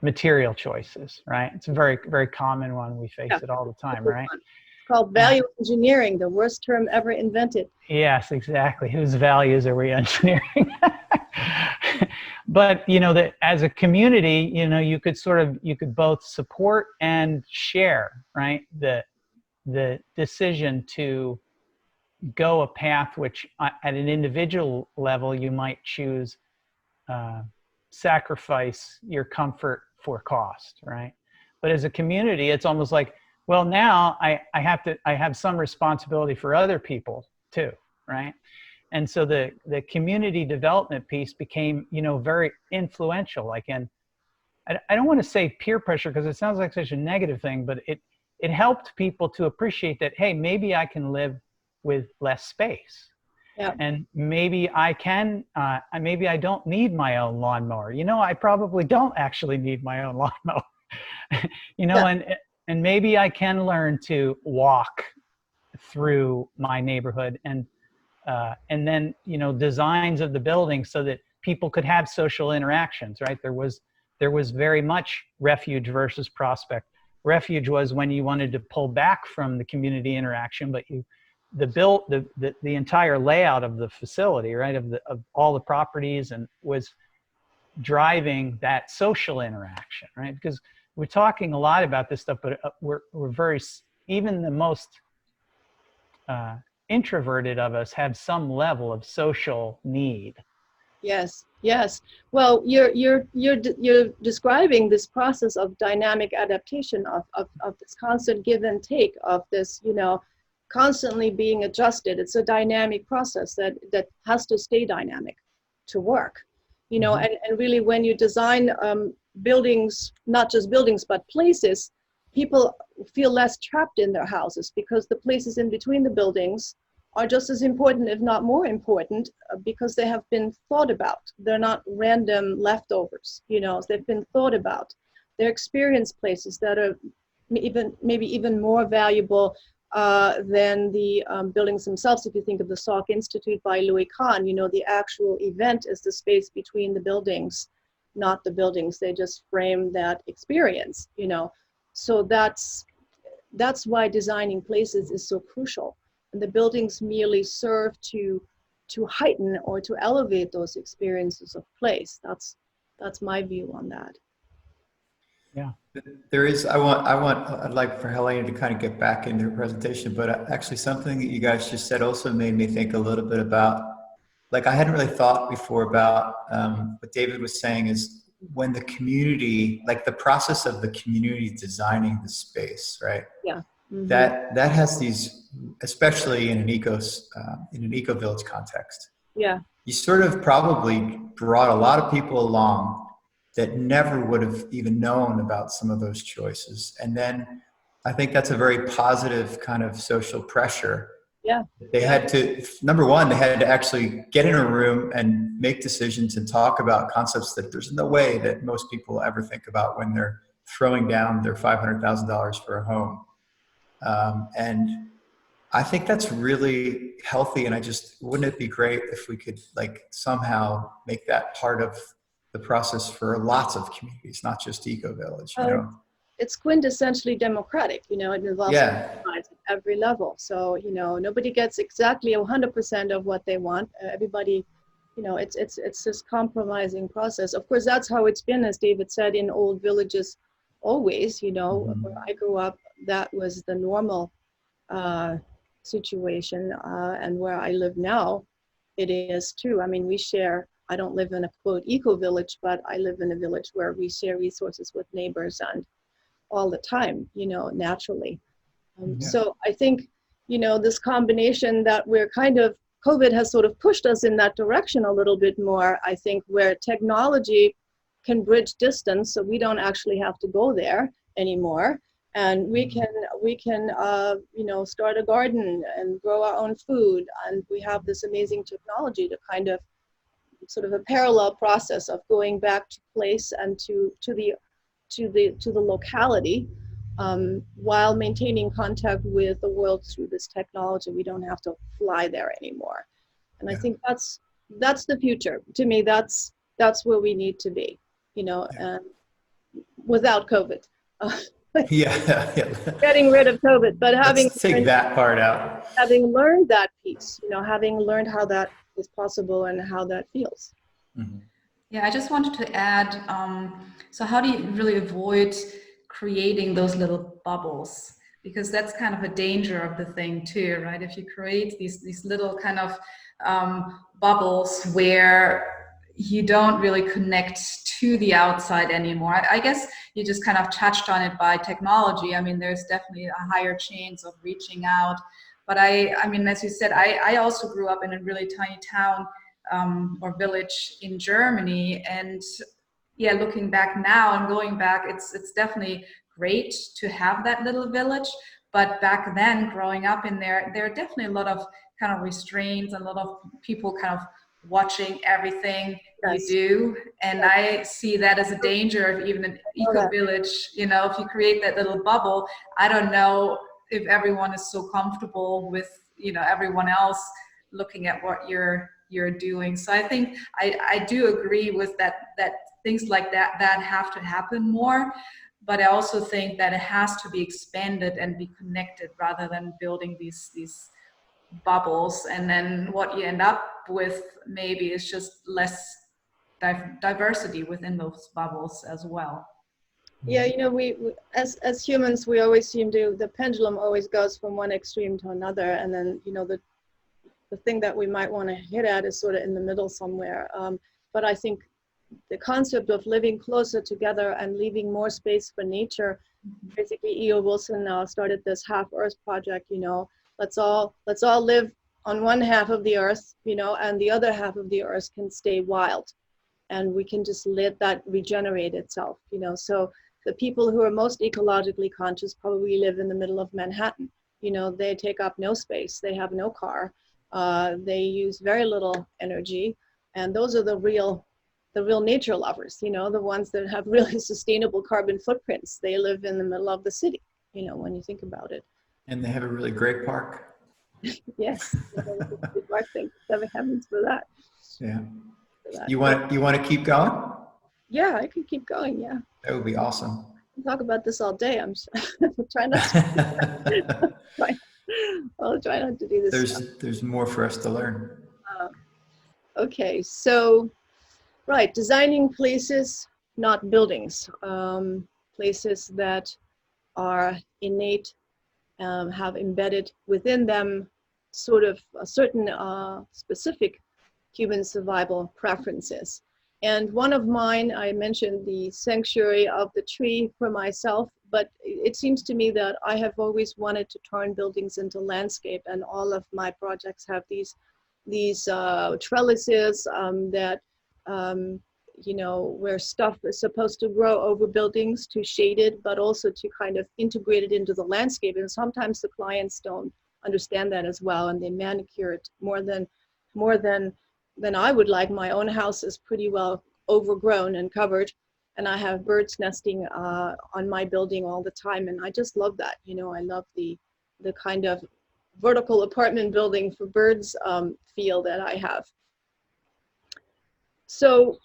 material choices, right? It's a very, very common one. We face it all the time, right? It's called value engineering, the worst term ever invented. Yes, exactly. Whose values are we engineering? But, you know, that as a community, you know, you could both support and share, right? The decision to go a path which at an individual level you might choose sacrifice your comfort for cost, right? But as a community, it's almost like, well, now I have some responsibility for other people too, right? And so the community development piece became, you know, very influential. Like, and I don't want to say peer pressure because it sounds like such a negative thing, but it helped people to appreciate that, hey, maybe I can live with less space. Yeah. And maybe I can, maybe I don't need my own lawnmower. You know, I probably don't actually need my own lawnmower. You know, Yeah. and maybe I can learn to walk through my neighborhood and then, you know, designs of the building so that people could have social interactions, right? There was very much refuge versus prospect. Refuge was when you wanted to pull back from the community interaction, but the entire layout of the facility, right, of all the properties, and was driving that social interaction, right? Because we're talking a lot about this stuff, but we're very, even the most introverted of us have some level of social need. Yes, yes. Well, you're describing this process of dynamic adaptation of this constant give and take, of this, you know, constantly being adjusted. It's a dynamic process that has to stay dynamic to work, you know. Mm-hmm. And really, when you design buildings, not just buildings but places, people feel less trapped in their houses because the places in between the buildings are just as important, if not more important, because they have been thought about. They're not random leftovers, you know. They've been thought about. They're experience places that are maybe even more valuable than the buildings themselves. If you think of the Salk Institute by Louis Kahn, you know, the actual event is the space between the buildings, not the buildings. They just frame that experience, you know. So that's why designing places is so crucial. And the buildings merely serve to heighten or to elevate those experiences of place. That's my view on that. Yeah. There is, I'd like for Helena to kind of get back into her presentation, but actually something that you guys just said also made me think a little bit about, like, I hadn't really thought before about what David was saying is when the community, like the process of the community designing the space, right? Yeah. Mm-hmm. That has these, especially in an eco-village context. Yeah. You sort of probably brought a lot of people along that never would have even known about some of those choices. And then I think that's a very positive kind of social pressure. Yeah. They had to, number one, they had to actually get in a room and make decisions and talk about concepts that there's no way that most people ever think about when they're throwing down their $500,000 for a home. And I think that's really healthy. And wouldn't it be great if we could, like, somehow make that part of the process for lots of communities, not just eco-village, you know? It's quintessentially democratic, you know. It involves Yeah. at every level. So, you know, nobody gets exactly 100% of what they want. Everybody, you know, it's this compromising process. Of course, that's how it's been, as David said, in old villages always, you know. Mm-hmm. Where I grew up, that was the normal situation. And where I live now, it is too. I mean, I don't live in a quote eco-village, but I live in a village where we share resources with neighbors and all the time, you know, naturally. So I think, you know, this combination that COVID has sort of pushed us in that direction a little bit more, I think, where technology can bridge distance, so we don't actually have to go there anymore. And we can you know, start a garden and grow our own food. And we have this amazing technology to kind of sort of a parallel process of going back to place and to the locality, while maintaining contact with the world through this technology. We don't have to fly there anymore. And I think that's the future. To me, that's where we need to be, you know, and without COVID. Yeah, yeah. Getting rid of COVID, but Let's take that part out. having learned that piece, you know, having learned how that is possible and how that feels. Mm-hmm. Yeah, I just wanted to add, so how do you really avoid creating those little bubbles? Because that's kind of a danger of the thing too, right? If you create these little kind of bubbles where you don't really connect to the outside anymore. I guess you just kind of touched on it by technology. I mean, there's definitely a higher chance of reaching out. But I mean, as you said, I also grew up in a really tiny town or village in Germany. And yeah, looking back now and going back, it's definitely great to have that little village. But back then, growing up in there are definitely a lot of kind of restraints, and a lot of people kind of watching everything you do. And I see that as a danger of even an eco-village. You know, if you create that little bubble, I don't know if everyone is so comfortable with, you know, everyone else looking at what you're doing. So I think I do agree with that things like that have to happen more. But I also think that it has to be expanded and be connected rather than building these bubbles. And then what you end up with maybe is just less diversity within those bubbles as well. Yeah, you know, we as humans, we always seem to, the pendulum always goes from one extreme to another, and then, you know, the thing that we might want to hit at is sort of in the middle somewhere. But I think the concept of living closer together and leaving more space for nature, basically E.O. Wilson started this Half Earth project, you know, let's all live on one half of the earth, you know, and the other half of the earth can stay wild, and we can just let that regenerate itself, you know. So the people who are most ecologically conscious probably live in the middle of Manhattan. You know, they take up no space, they have no car, they use very little energy, and those are the real nature lovers, you know, the ones that have really sustainable carbon footprints. They live in the middle of the city, you know, when you think about it. And they have a really great park. Yes, I think seven heavens for that. Yeah. For that. You want to keep going? Yeah, I could keep going. Yeah. That would be awesome. I'll talk about this all day. I'm trying not to. I'll try not to do this. There's more for us to learn. Okay, so right, designing places, not buildings. Places that are innate, have embedded within them sort of a certain specific human survival preferences. And one of mine, I mentioned the sanctuary of the tree for myself, but it seems to me that I have always wanted to turn buildings into landscape, and all of my projects have these trellises that, you know, where stuff is supposed to grow over buildings to shade it, but also to kind of integrate it into the landscape. And sometimes the clients don't understand that as well, and they manicure it more than I would like. My own house is pretty well overgrown and covered, and I have birds nesting on my building all the time, and I just love that. You know, I love the kind of vertical apartment building for birds feel that I have. So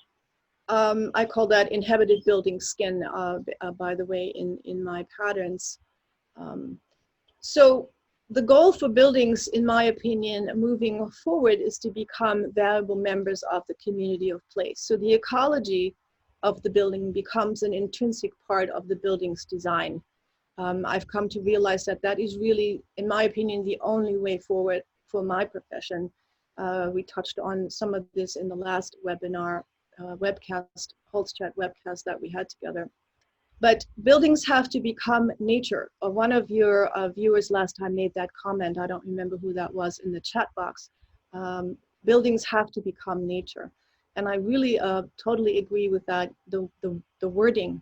I call that inhabited building skin, by the way, in my patterns. So the goal for buildings, in my opinion, moving forward, is to become valuable members of the community of place. So the ecology of the building becomes an intrinsic part of the building's design. I've come to realize that that is really, in my opinion, the only way forward for my profession. We touched on some of this in the last webinar, webcast, HolzChat webcast that we had together. But buildings have to become nature. One of your viewers last time made that comment. I don't remember who that was in the chat box. Buildings have to become nature. And I really totally agree with that. The wording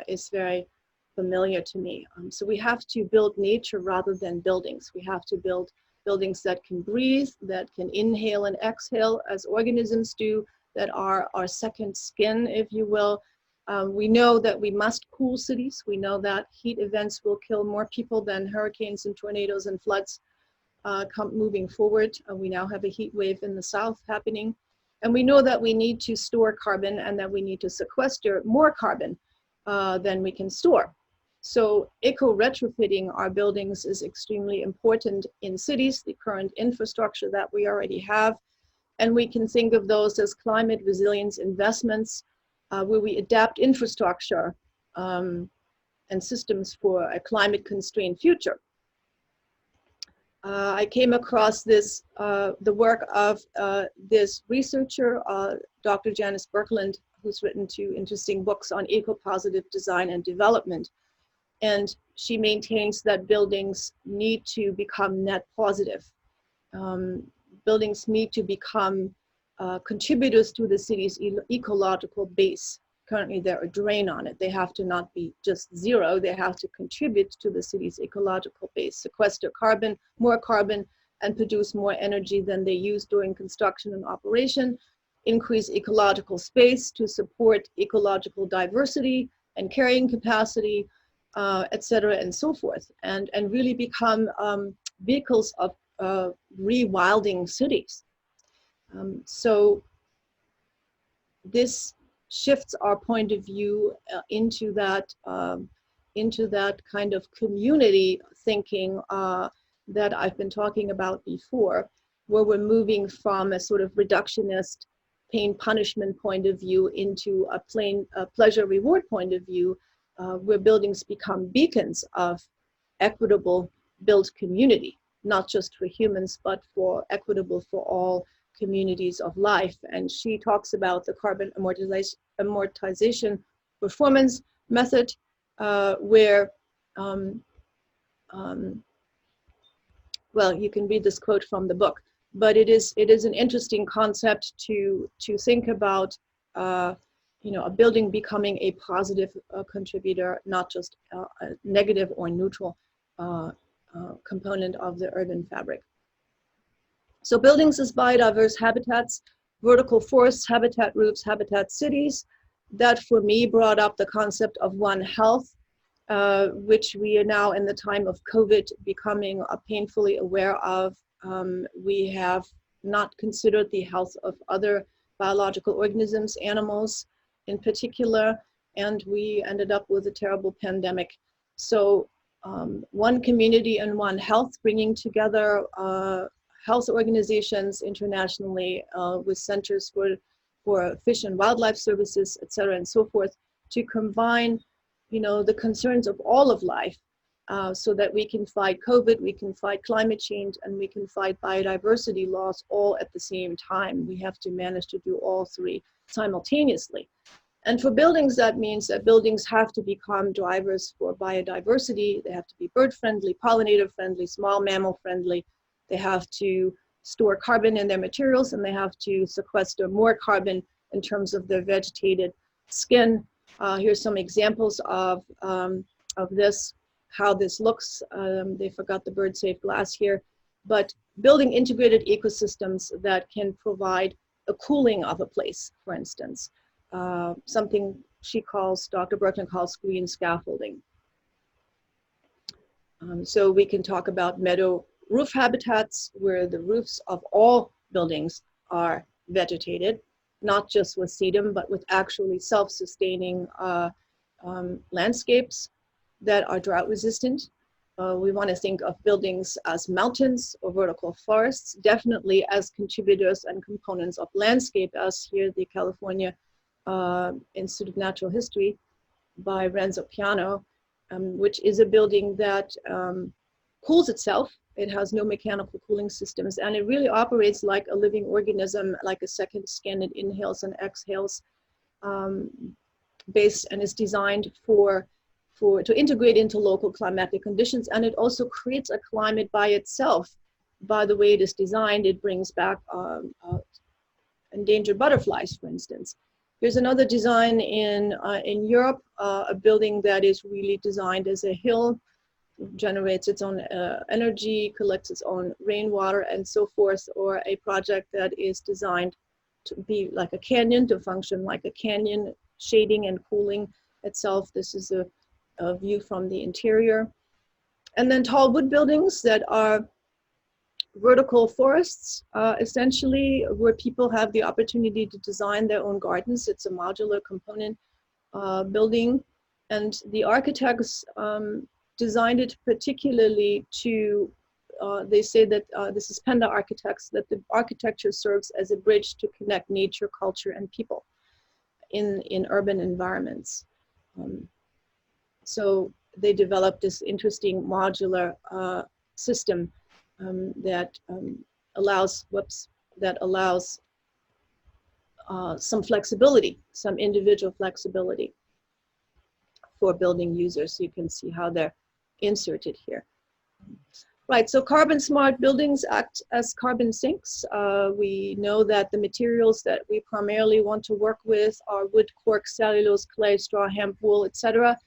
is very familiar to me. So we have to build nature rather than buildings. We have to build buildings that can breathe, that can inhale and exhale as organisms do, that are our second skin, if you will. We know that we must cool cities. We know that heat events will kill more people than hurricanes and tornadoes and floods moving forward. We now have a heat wave in the south happening. And we know that we need to store carbon and that we need to sequester more carbon than we can store. So eco-retrofitting our buildings is extremely important in cities, the current infrastructure that we already have. And we can think of those as climate resilience investments, where we adapt infrastructure and systems for a climate constrained future. I came across this, the work of this researcher, Dr. Janice Birkeland, who's written 2 interesting books on eco-positive design and development. And she maintains that buildings need to become net positive. Buildings need to become contributors to the city's ecological base. Currently, they're a drain on it. They have to not be just zero. They have to contribute to the city's ecological base, sequester carbon, more carbon, and produce more energy than they use during construction and operation, increase ecological space to support ecological diversity and carrying capacity, et cetera, and so forth, and really become vehicles of rewilding cities. So this shifts our point of view into that kind of community thinking that I've been talking about before, where we're moving from a sort of reductionist pain punishment point of view into a plain pleasure reward point of view, where buildings become beacons of equitable built community, not just for humans, but for equitable for all communities of life. And she talks about the carbon amortization performance method, where, well, you can read this quote from the book, but it is an interesting concept to think about, you know, a building becoming a positive contributor, not just a negative or neutral component of the urban fabric. So buildings as biodiverse habitats, vertical forests, habitat roofs, habitat cities, that for me brought up the concept of One Health, which we are now in the time of COVID becoming painfully aware of. We have not considered the health of other biological organisms, animals in particular, and we ended up with a terrible pandemic. So One Community and One Health, bringing together health organizations internationally with centers for fish and wildlife services, et cetera, and so forth, to combine, you know, the concerns of all of life so that we can fight COVID, we can fight climate change, and we can fight biodiversity loss all at the same time. We have to manage to do all 3 simultaneously. And for buildings, that means that buildings have to become drivers for biodiversity. They have to be bird-friendly, pollinator-friendly, small mammal-friendly. They have to store carbon in their materials, and they have to sequester more carbon in terms of their vegetated skin. Here's some examples of this, how this looks. They forgot the bird-safe glass here, but building integrated ecosystems that can provide a cooling of a place, for instance, something Dr. Birkeland calls green scaffolding. So we can talk about meadow roof habitats, where the roofs of all buildings are vegetated, not just with sedum, but with actually self-sustaining landscapes that are drought resistant. We want to think of buildings as mountains or vertical forests, definitely as contributors and components of landscape, as here the California Institute of Natural History by Renzo Piano, which is a building that cools itself. It has no mechanical cooling systems, and it really operates like a living organism, like a second skin. It inhales and exhales based, and is designed to integrate into local climatic conditions. And it also creates a climate by itself. By the way it is designed, it brings back endangered butterflies, for instance. Here's another design in Europe, a building that is really designed as a hill, generates its own energy, collects its own rainwater, and so forth, or a project that is designed to be like a canyon, to function like a canyon, shading and cooling itself. This is a view from the interior. And then tall wood buildings that are vertical forests, essentially, where people have the opportunity to design their own gardens. It's a modular component building, and the architects designed it particularly to, they say that this is Penda architects, that the architecture serves as a bridge to connect nature, culture, and people in urban environments. So they developed this interesting modular system that allows some flexibility, some individual flexibility for building users. So you can see how they're inserted here. Right, so carbon smart buildings act as carbon sinks. We know that the materials that we primarily want to work with are wood, cork, cellulose, clay, straw, hemp, wool, etc.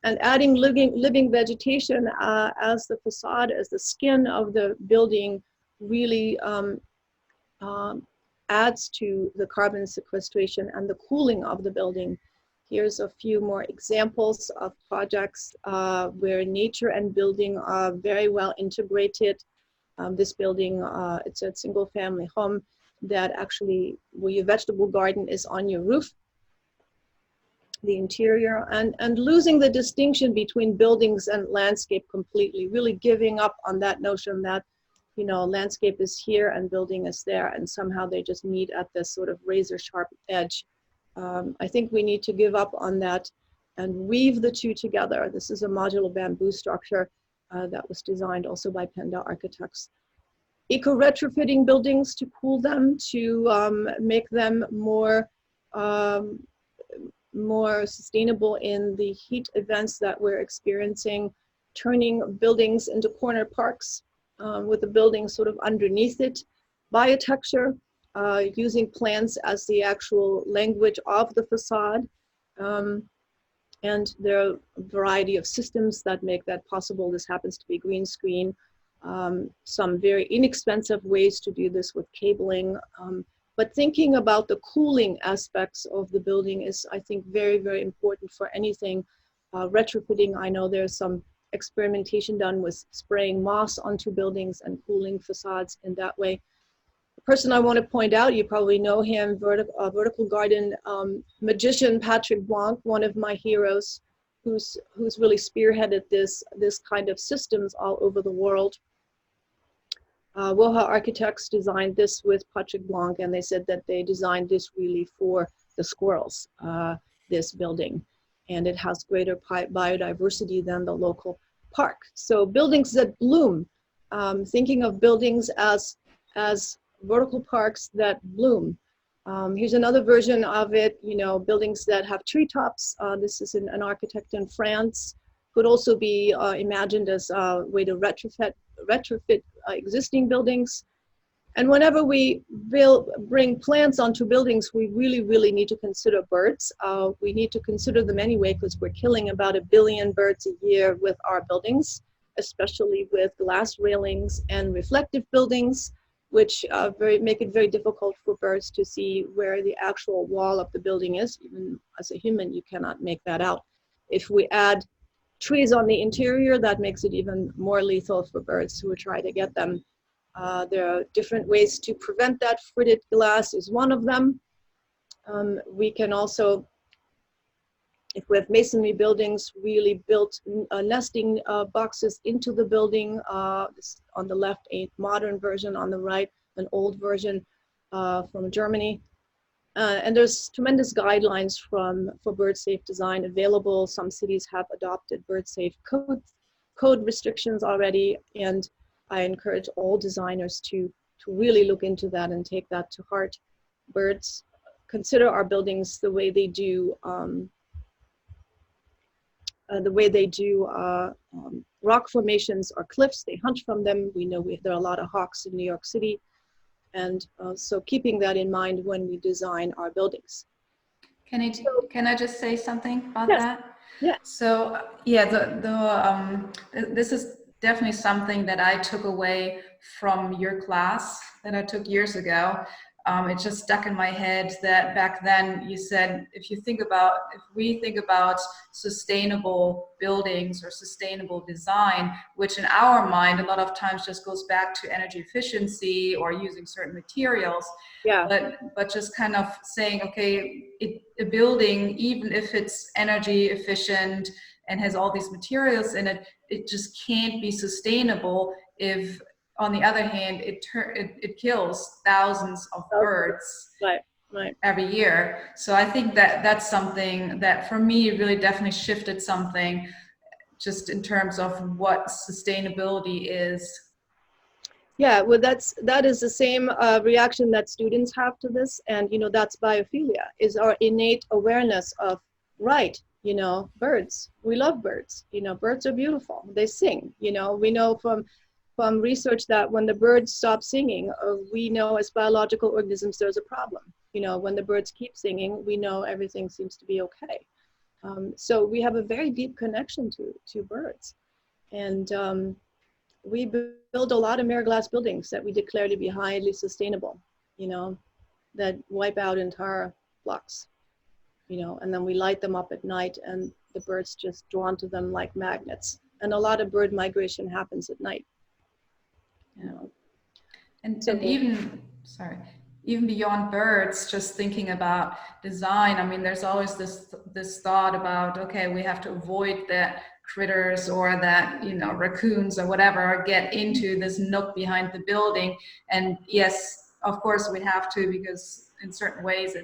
And adding living vegetation as the facade, as the skin of the building, really adds to the carbon sequestration and the cooling of the building. Here's a few more examples of projects where nature and building are very well integrated. This building, it's a single family home that actually, where your vegetable garden is on your roof, the interior, and losing the distinction between buildings and landscape completely, really giving up on that notion that, you know, landscape is here and building is there, and somehow they just meet at this sort of razor sharp edge. I think we need to give up on that and weave the two together. This is a modular bamboo structure that was designed also by Penda architects. Eco-retrofitting buildings to cool them, to make them more sustainable in the heat events that we're experiencing, turning buildings into corner parks with the building sort of underneath it, biotexture, using plants as the actual language of the facade. And there are a variety of systems that make that possible. This happens to be green screen. Some very inexpensive ways to do this with cabling. But thinking about the cooling aspects of the building is, I think, very, very important for anything. Retrofitting, I know there's some experimentation done with spraying moss onto buildings and cooling facades in that way. The person I want to point out, you probably know him, vertical garden magician Patrick Blanc, one of my heroes, who's really spearheaded this kind of systems all over the world. Woha Architects designed this with Patrick Blanc, and they said that they designed this really for the squirrels, this building. And it has greater biodiversity than the local park. So buildings that bloom, thinking of buildings as vertical parks that bloom. Here's another version of it, you know, buildings that have treetops. This is an architect in France. Could also be imagined as a way to retrofit existing buildings. And whenever we will bring plants onto buildings, we really, really need to consider birds. We need to consider them anyway, because we're killing about 1 billion birds a year with our buildings, especially with glass railings and reflective buildings, which make it very difficult for birds to see where the actual wall of the building is. Even as a human, you cannot make that out. If we add trees on the interior, that makes it even more lethal for birds who would try to get them. There are different ways to prevent that. Fritted glass is one of them. We can also, if we have masonry buildings, really built nesting boxes into the building. This, on the left, a modern version, on the right, an old version from Germany. And there's tremendous guidelines for bird safe design available. Some cities have adopted bird safe code restrictions already, and I encourage all designers to really look into that and take that to heart. Birds consider our buildings the way they do rock formations or cliffs. They hunt from them. We know there are a lot of hawks in New York City. And so keeping that in mind when we design our buildings. Can I just say something about Yes. that? Yeah. So yeah, this is definitely something that I took away from your class that I took years ago. it just stuck in my head that back then you said, if we think about sustainable buildings or sustainable design, which in our mind a lot of times just goes back to energy efficiency or using certain materials. Yeah. But just kind of saying, okay, a building, even if it's energy efficient and has all these materials in it, it just can't be sustainable if, on the other hand, it kills thousands of birds every year. So I think that that's something that for me really definitely shifted something just in terms of what sustainability is. Yeah, well, that is the same reaction that students have to this, and that's biophilia, is our innate awareness of birds. We love birds. Birds are beautiful. They sing. We know from research that when the birds stop singing, we know as biological organisms there's a problem. When the birds keep singing, we know everything seems to be okay. So we have a very deep connection to birds, and we build a lot of mirror glass buildings that we declare to be highly sustainable, that wipe out entire blocks, and then we light them up at night, and the birds just drawn to them like magnets. And a lot of bird migration happens at night. And even beyond birds, just thinking about design, I mean, there's always this thought about, okay, we have to avoid that critters or that, raccoons or whatever get into this nook behind the building. And yes, of course we have to, because in certain ways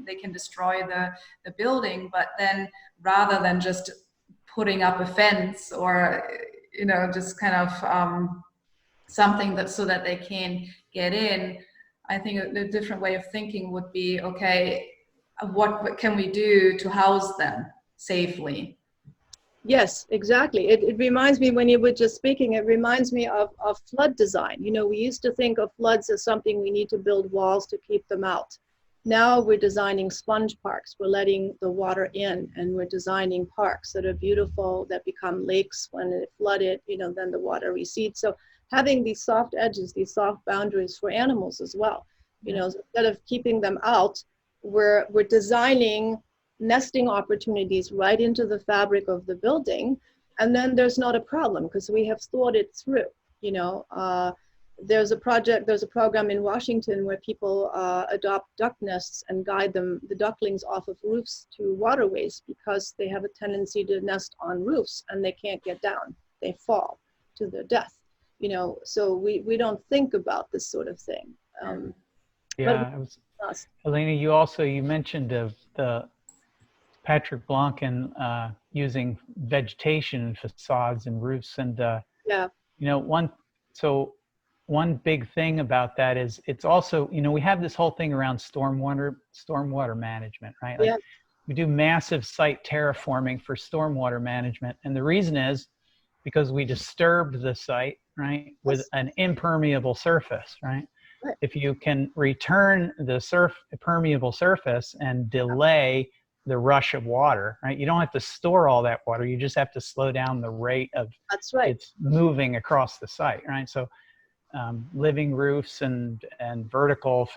they can destroy the building. But then rather than just putting up a fence or, just kind of something so that they can get in, I think a different way of thinking would be, okay, what can we do to house them safely? Yes, exactly. It reminds me, when you were just speaking, it reminds me of flood design. We used to think of floods as something we need to build walls to keep them out. Now we're designing sponge parks. We're letting the water in, and we're designing parks that are beautiful, that become lakes when it flooded, then the water recedes. So having these soft edges, these soft boundaries for animals as well. Instead of keeping them out, we're designing nesting opportunities right into the fabric of the building, and then there's not a problem because we have thought it through. There's a program in Washington where people adopt duck nests and guide the ducklings off of roofs to waterways, because they have a tendency to nest on roofs and they can't get down. They fall to their death. So we don't think about this sort of thing. Helena, you mentioned the Patrick Blanken using vegetation in facades and roofs, and one big thing about that is it's also, we have this whole thing around stormwater management, right? Like, we do massive site terraforming for stormwater management, and the reason is because we disturbed the site, right, with an impermeable surface, right? If you can return the permeable surface and delay the rush of water, right? You don't have to store all that water. You just have to slow down the rate of it's moving across the site, right? So living roofs and vertical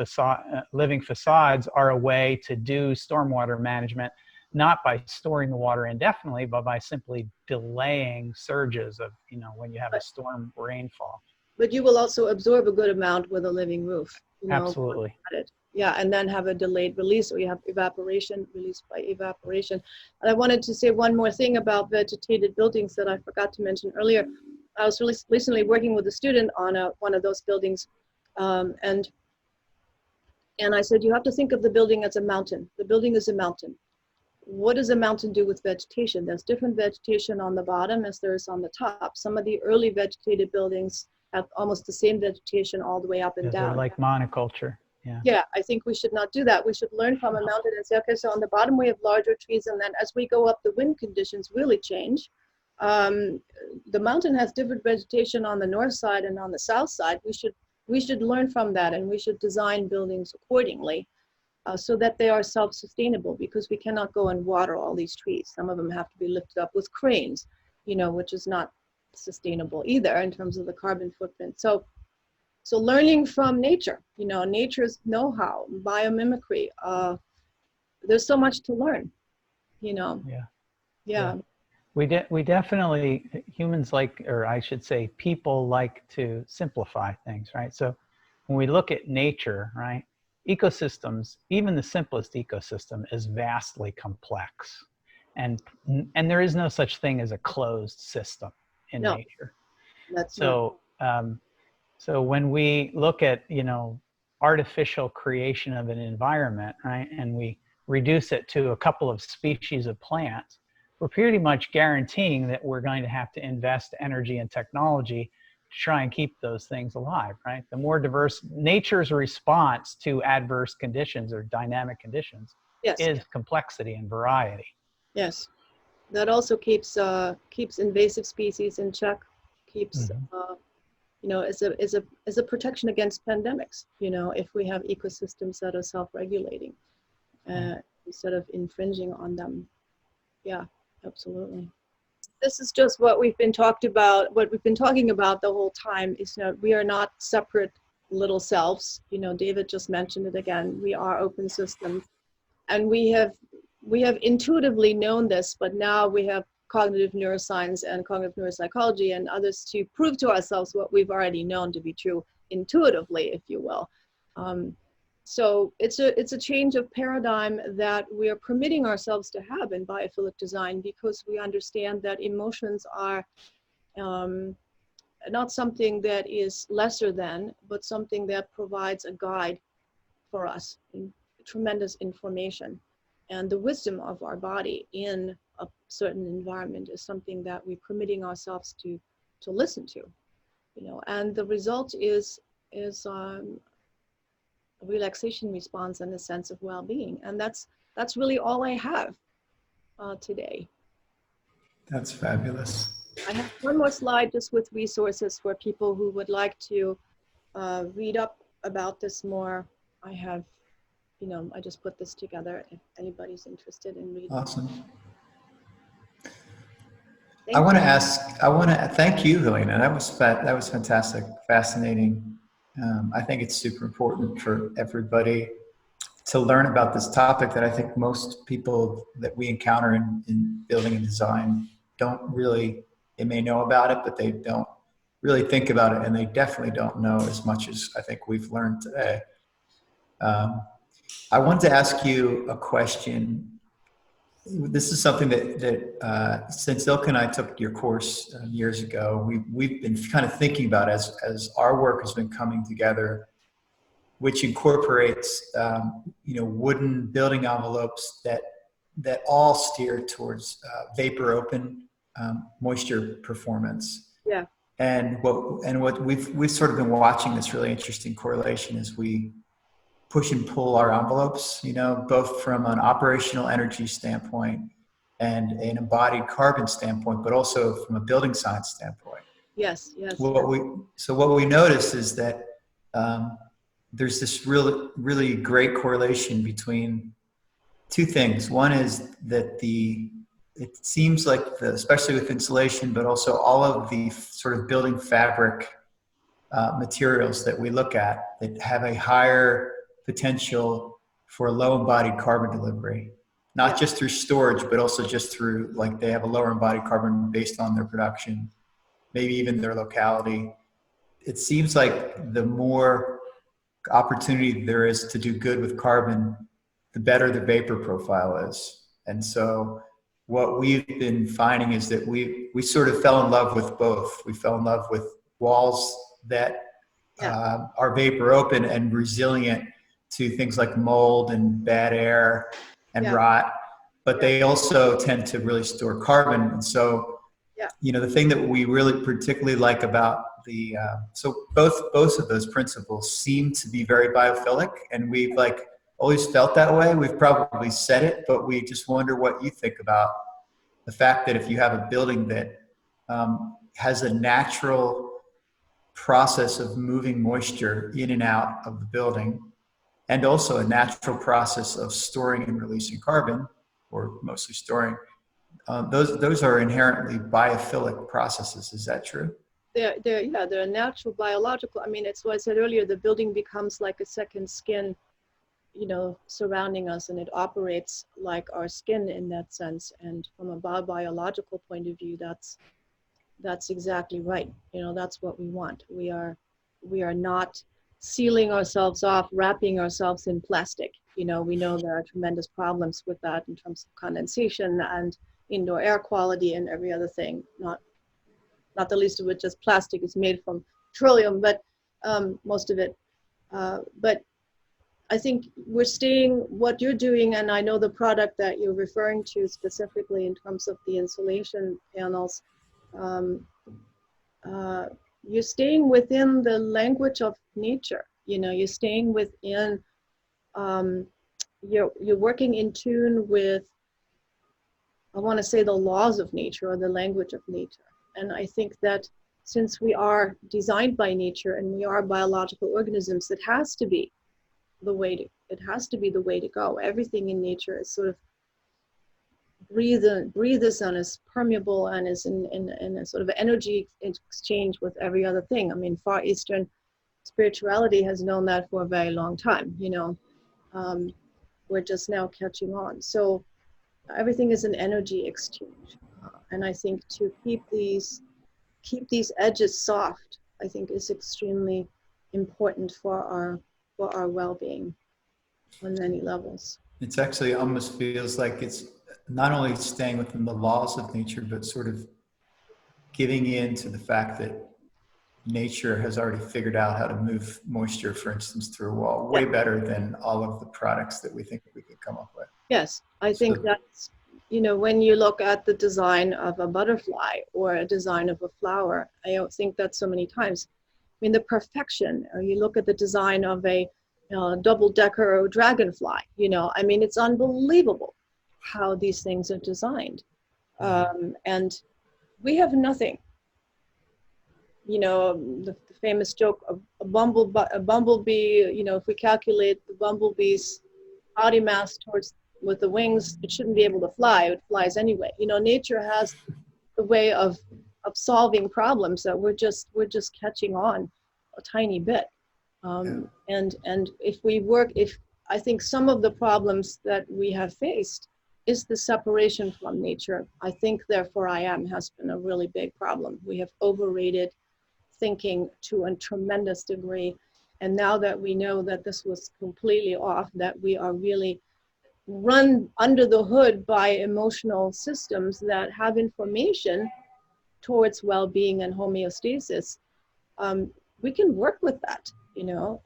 living facades are a way to do stormwater management, not by storing the water indefinitely, but by simply delaying surges of, when you have a storm rainfall. But you will also absorb a good amount with a living roof. Absolutely. Yeah, and then have a delayed release, or you have evaporation, released by evaporation. And I wanted to say one more thing about vegetated buildings that I forgot to mention earlier. I was recently working with a student on one of those buildings, and I said, you have to think of the building as a mountain. The building is a mountain. What does a mountain do with vegetation? There's different vegetation on the bottom as there is on the top. Some of the early vegetated buildings have almost the same vegetation all the way up and down. They're like monoculture. Yeah, I think we should not do that. We should learn from a mountain and say, okay, so on the bottom we have larger trees, and then as we go up, the wind conditions really change. The mountain has different vegetation on the north side and on the south side. We should learn from that, and we should design buildings accordingly so that they are self-sustainable, because we cannot go and water all these trees. Some of them have to be lifted up with cranes, which is not sustainable either in terms of the carbon footprint. So So learning from nature, nature's know-how, biomimicry, there's so much to learn, Yeah. Yeah. We definitely, humans like, or I should say people like to simplify things, right? So when we look at nature, right, ecosystems, even the simplest ecosystem is vastly complex. And there is no such thing as a closed system in No, nature. that's not. So when we look at, artificial creation of an environment, right, and we reduce it to a couple of species of plants, we're pretty much guaranteeing that we're going to have to invest energy and technology to try and keep those things alive, right? The more diverse, nature's response to adverse conditions or dynamic conditions Yes. is complexity and variety. Yes. That also keeps invasive species in check, keeps as a protection against pandemics, if we have ecosystems that are self-regulating instead of infringing on them. Yeah, absolutely. This is just what we've been talking about the whole time is we are not separate little selves. David just mentioned it again. We are open systems, and we have intuitively known this, but now we have cognitive neuroscience and cognitive neuropsychology and others to prove to ourselves what we've already known to be true intuitively, if you will. So it's a change of paradigm that we are permitting ourselves to have in biophilic design, because we understand that emotions are not something that is lesser than, but something that provides a guide for us in tremendous information. And the wisdom of our body in a certain environment is something that we're permitting ourselves to listen to, and the result is a relaxation response and a sense of well-being. And that's really all I have today. That's fabulous. I have one more slide just with resources for people who would like to read up about this more. I have, I just put this together if anybody's interested in reading. Awesome. I want to thank you, Helena. That was fantastic, fascinating. I think it's super important for everybody to learn about this topic that I think most people that we encounter in building and design they may know about it, but they don't really think about it, and they definitely don't know as much as I think we've learned today. I wanted to ask you a question. This is something that since Ilka and I took your course years ago, we've been kind of thinking about as our work has been coming together, which incorporates wooden building envelopes that all steer towards vapor open moisture performance. Yeah. And what we've sort of been watching this really interesting correlation as we push and pull our envelopes, both from an operational energy standpoint and an embodied carbon standpoint, but also from a building science standpoint. Yes. What we notice is that there's this really great correlation between two things. One is that it seems like especially with insulation, but also all of the sort of building fabric materials that we look at that have a higher potential for low embodied carbon delivery, not just through storage, but also just through, like, they have a lower embodied carbon based on their production, maybe even their locality. It seems like the more opportunity there is to do good with carbon, the better the vapor profile is. And so what we've been finding is that we sort of fell in love with both. We fell in love with walls that are vapor open and resilient to things like mold and bad air and rot, but they also tend to really store carbon. And so, the thing that we really particularly like about so both of those principles seem to be very biophilic, and we've always felt that way. We've probably said it, but we just wonder what you think about the fact that if you have a building that has a natural process of moving moisture in and out of the building, and also a natural process of storing and releasing carbon, or mostly storing, those are inherently biophilic processes. Is that true? they're natural, biological. I mean, it's what I said earlier, the building becomes like a second skin, surrounding us, and it operates like our skin in that sense. And from a biological point of view, that's exactly right. That's what we want. We are not sealing ourselves off, wrapping ourselves in plastic. We know there are tremendous problems with that in terms of condensation and indoor air quality and every other thing, not the least of which is plastic is made from petroleum, but most of it. But I think we're staying what you're doing, and I know the product that you're referring to specifically in terms of the insulation panels, you're staying within the language of nature. You're staying within, you're working in tune with, I want to say, the laws of nature or the language of nature. And I think that since we are designed by nature and we are biological organisms, it has to be the way to go. Everything in nature is sort of breathes and is permeable and is in a sort of energy exchange with every other thing. I mean, Far Eastern spirituality has known that for a very long time. We're just now catching on. So everything is an energy exchange, and I think to keep these edges soft, I think is extremely important for our well-being on many levels. It's actually almost feels like it's not only staying within the laws of nature, but sort of giving in to the fact that nature has already figured out how to move moisture, for instance, through a wall way better than all of the products that we think we could come up with. Yes, I think that's, when you look at the design of a butterfly or a design of a flower, I don't think that so many times. I mean, the perfection, or you look at the design of a double-decker dragonfly, I mean, it's unbelievable how these things are designed. And we have nothing. The famous joke of a bumblebee, if we calculate the bumblebee's body mass with the wings, it shouldn't be able to fly. It flies anyway. Nature has a way of solving problems that we're just catching on a tiny bit. And if I think some of the problems that we have faced is the separation from nature. I think Therefore I Am has been a really big problem. We have overrated thinking to a tremendous degree. And now that we know that this was completely off, that we are really run under the hood by emotional systems that have information towards well-being and homeostasis, we can work with that.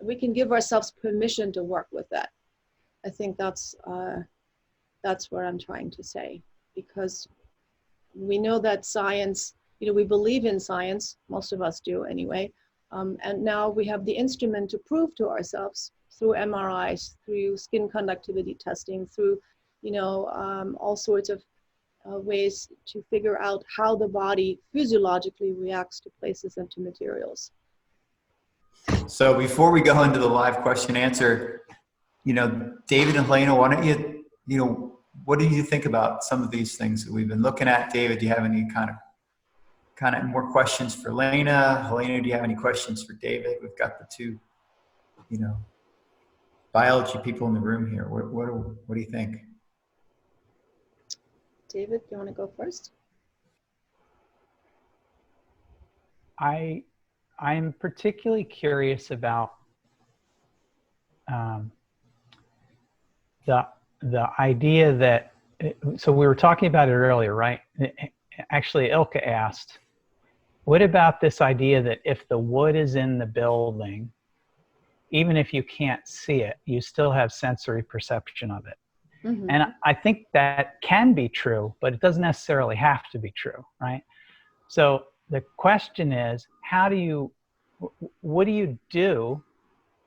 We can give ourselves permission to work with that. I think that's what I'm trying to say, because we know that science, we believe in science, most of us do anyway, and now we have the instrument to prove to ourselves through MRIs, through skin conductivity testing, through, all sorts of ways to figure out how the body physiologically reacts to places and to materials. So before we go into the live question answer, David and Helena, why don't you, what do you think about some of these things that we've been looking at? David, do you have any kind of more questions for Helena? Helena, do you have any questions for David? We've got the two, biology people in the room here. What do you think? David, you want to go first? I'm particularly curious about the idea that, so we were talking about it earlier, right? Actually, Ilka asked, what about this idea that if the wood is in the building, even if you can't see it, you still have sensory perception of it? Mm-hmm. And I think that can be true, but it doesn't necessarily have to be true, right? So the question is, what do you do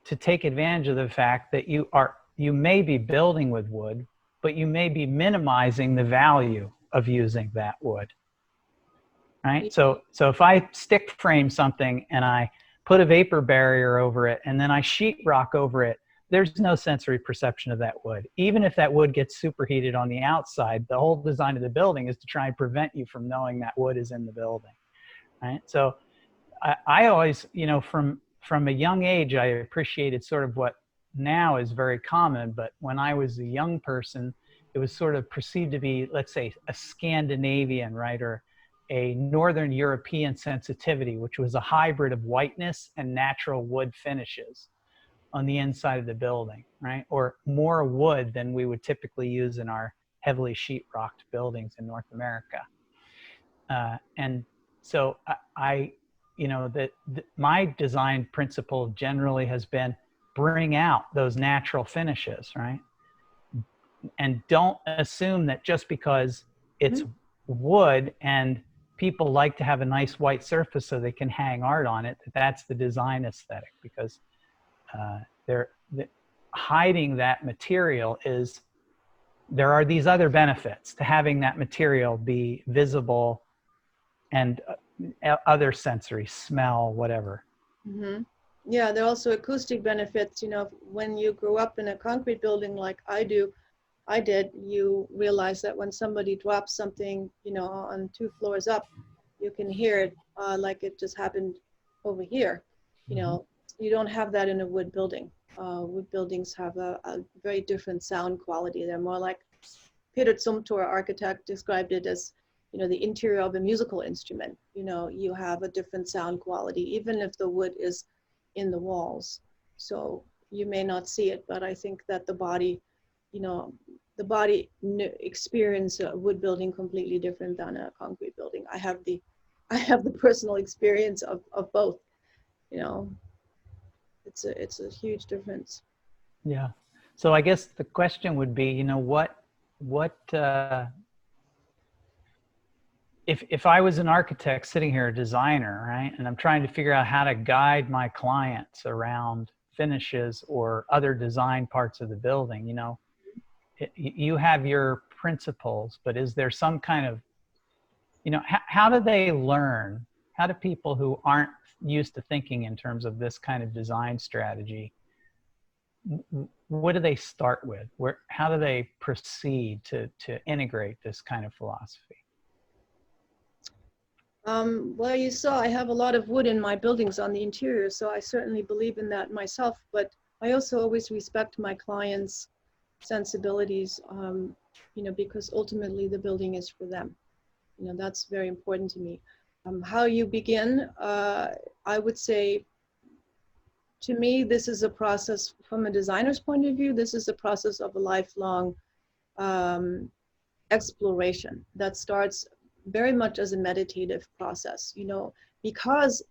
to take advantage of the fact that you may be building with wood, but you may be minimizing the value of using that wood, right? So if I stick frame something and I put a vapor barrier over it and then I sheetrock over it, there's no sensory perception of that wood. Even if that wood gets superheated on the outside, the whole design of the building is to try and prevent you from knowing that wood is in the building, right? So I always, you know, from a young age, I appreciated sort of what now is very common, but when I was a young person, it was sort of perceived to be, let's say, a Scandinavian, right, or a Northern European sensitivity, which was a hybrid of whiteness and natural wood finishes on the inside of the building, right, or more wood than we would typically use in our heavily sheetrocked buildings in North America. And so you know, my design principle generally has been bring out those natural finishes, right? And don't assume that just because it's wood and people like to have a nice white surface so they can hang art on it, that's the design aesthetic, because hiding that material is, there are these other benefits to having that material be visible and other sensory, smell, whatever. Mm-hmm. Yeah, there are also acoustic benefits. You know, when you grow up in a concrete building like I did, you realize that when somebody drops something, you know, on 2 floors up, you can hear it like it just happened over here. You know, you don't have that in a wood building. Wood buildings have a very different sound quality. They're more like, Peter Zumthor, architect, described it as, you know, the interior of a musical instrument. You know, you have a different sound quality, even if the wood is in the walls. So you may not see it, but I think that the body, you know, the body experience a wood building completely different than a concrete building. I have the personal experience of both. You know, it's a huge difference. Yeah. So I guess the question would be, you know, if I was an architect sitting here, a designer, right, and I'm trying to figure out how to guide my clients around finishes or other design parts of the building, you know, you have your principles, but is there some kind of, you know, how do they learn? How do people who aren't used to thinking in terms of this kind of design strategy, what do they start with? How do they proceed to integrate this kind of philosophy? Well, you saw I have a lot of wood in my buildings on the interior, so I certainly believe in that myself, but I also always respect my clients' sensibilities, you know, because ultimately the building is for them. You know, that's very important to me. How you begin, I would say, to me, this is a process from a designer's point of view. This is a process of a lifelong exploration that starts very much as a meditative process, you know, because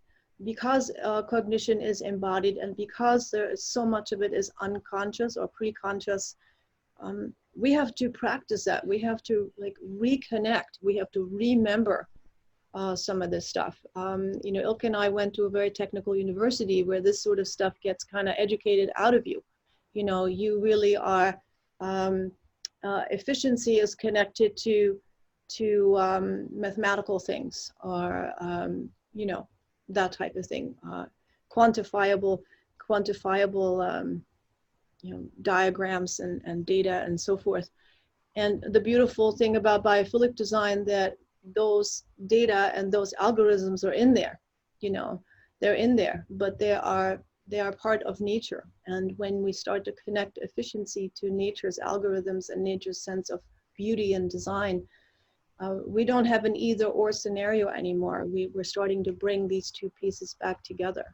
cognition is embodied, and because there is so much of it is unconscious or pre-conscious, we have to practice that. We have to like reconnect. We have to remember some of this stuff. You know, Ilke and I went to a very technical university where this sort of stuff gets kind of educated out of you. You know, you really are, efficiency is connected to mathematical things, or, you know, that type of thing. Quantifiable, you know, diagrams and data and so forth. And the beautiful thing about biophilic design, that those data and those algorithms are in there, you know, they're in there, but they are part of nature. And when we start to connect efficiency to nature's algorithms and nature's sense of beauty and design, we don't have an either or scenario anymore. We're starting to bring these two pieces back together,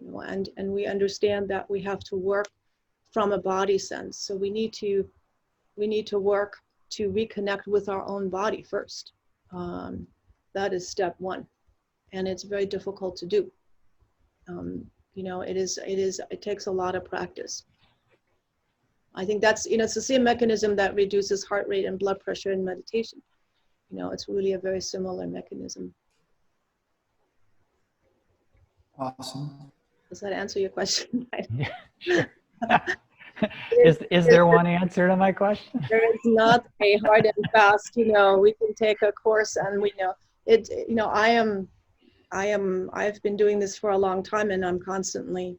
you know, and we understand that we have to work from a body sense. So we need to work to reconnect with our own body first. That is step one, and it's very difficult to do. You know, it takes a lot of practice. I think that's, you know, it's the same mechanism that reduces heart rate and blood pressure in meditation. You know, it's really a very similar mechanism. Awesome. Does that answer your question? Yeah, sure. Is there one answer to my question? There is not a hard and fast, you know, we can take a course and we know it. You know, I've been doing this for a long time, and I'm constantly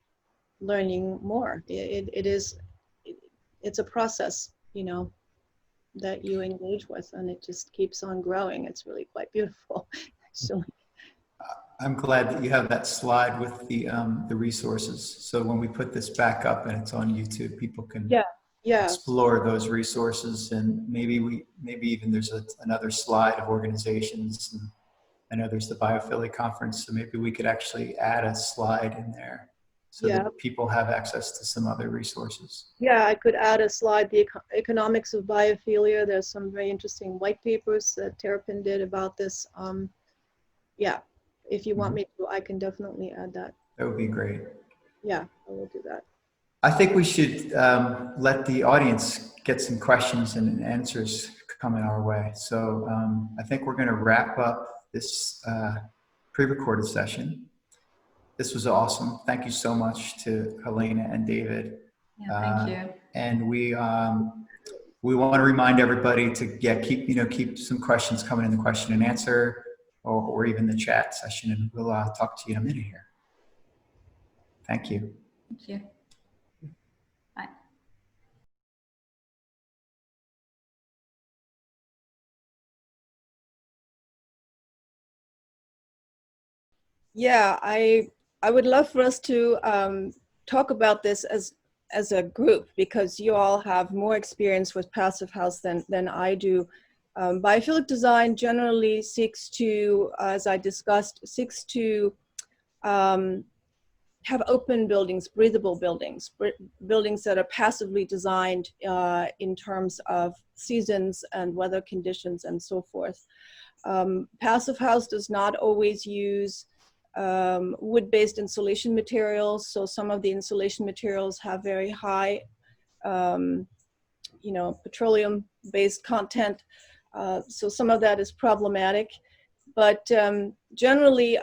learning more. It's a process, you know, that you engage with, and it just keeps on growing. It's really quite beautiful, actually. I'm glad that you have that slide with the resources. So when we put this back up and it's on YouTube, people can explore those resources, and maybe even there's another slide of organizations. And I know there's the Biophilic conference, so maybe we could actually add a slide in there so that people have access to some other resources. Yeah, I could add a slide, the economics of biophilia. There's some very interesting white papers that Terrapin did about this. Yeah, if you want me to, I can definitely add that. That would be great. Yeah, I will do that. I think we should let the audience get some questions and answers coming our way. So I think we're going to wrap up this pre-recorded session. This was awesome. Thank you so much to Helena and David. Yeah, thank you. And we want to remind everybody to keep some questions coming in the question and answer, or even the chat session, and we'll talk to you in a minute here. Thank you. Thank you. Bye. Yeah, I would love for us to talk about this as a group, because you all have more experience with Passive House than I do. Biophilic design generally seeks to, as I discussed, have open buildings, breathable buildings, buildings that are passively designed in terms of seasons and weather conditions and so forth. Passive House does not always use wood-based insulation materials, so some of the insulation materials have very high, petroleum-based content. So some of that is problematic, but generally,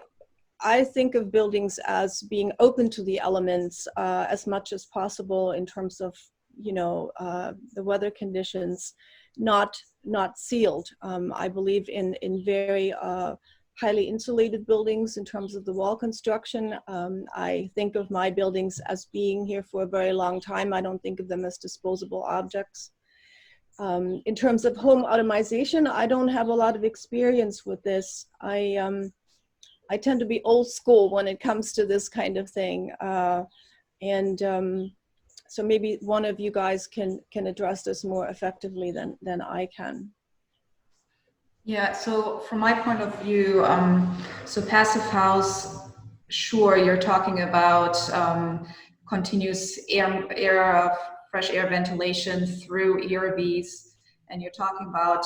I think of buildings as being open to the elements as much as possible in terms of, the weather conditions, not sealed. I believe in very highly insulated buildings in terms of the wall construction. I think of my buildings as being here for a very long time. I don't think of them as disposable objects. In terms of home automation, I don't have a lot of experience with this. I tend to be old school when it comes to this kind of thing. So maybe one of you guys can address this more effectively than I can. Yeah, so from my point of view, so Passive House, sure, you're talking about continuous air, fresh air ventilation through ERVs, and you're talking about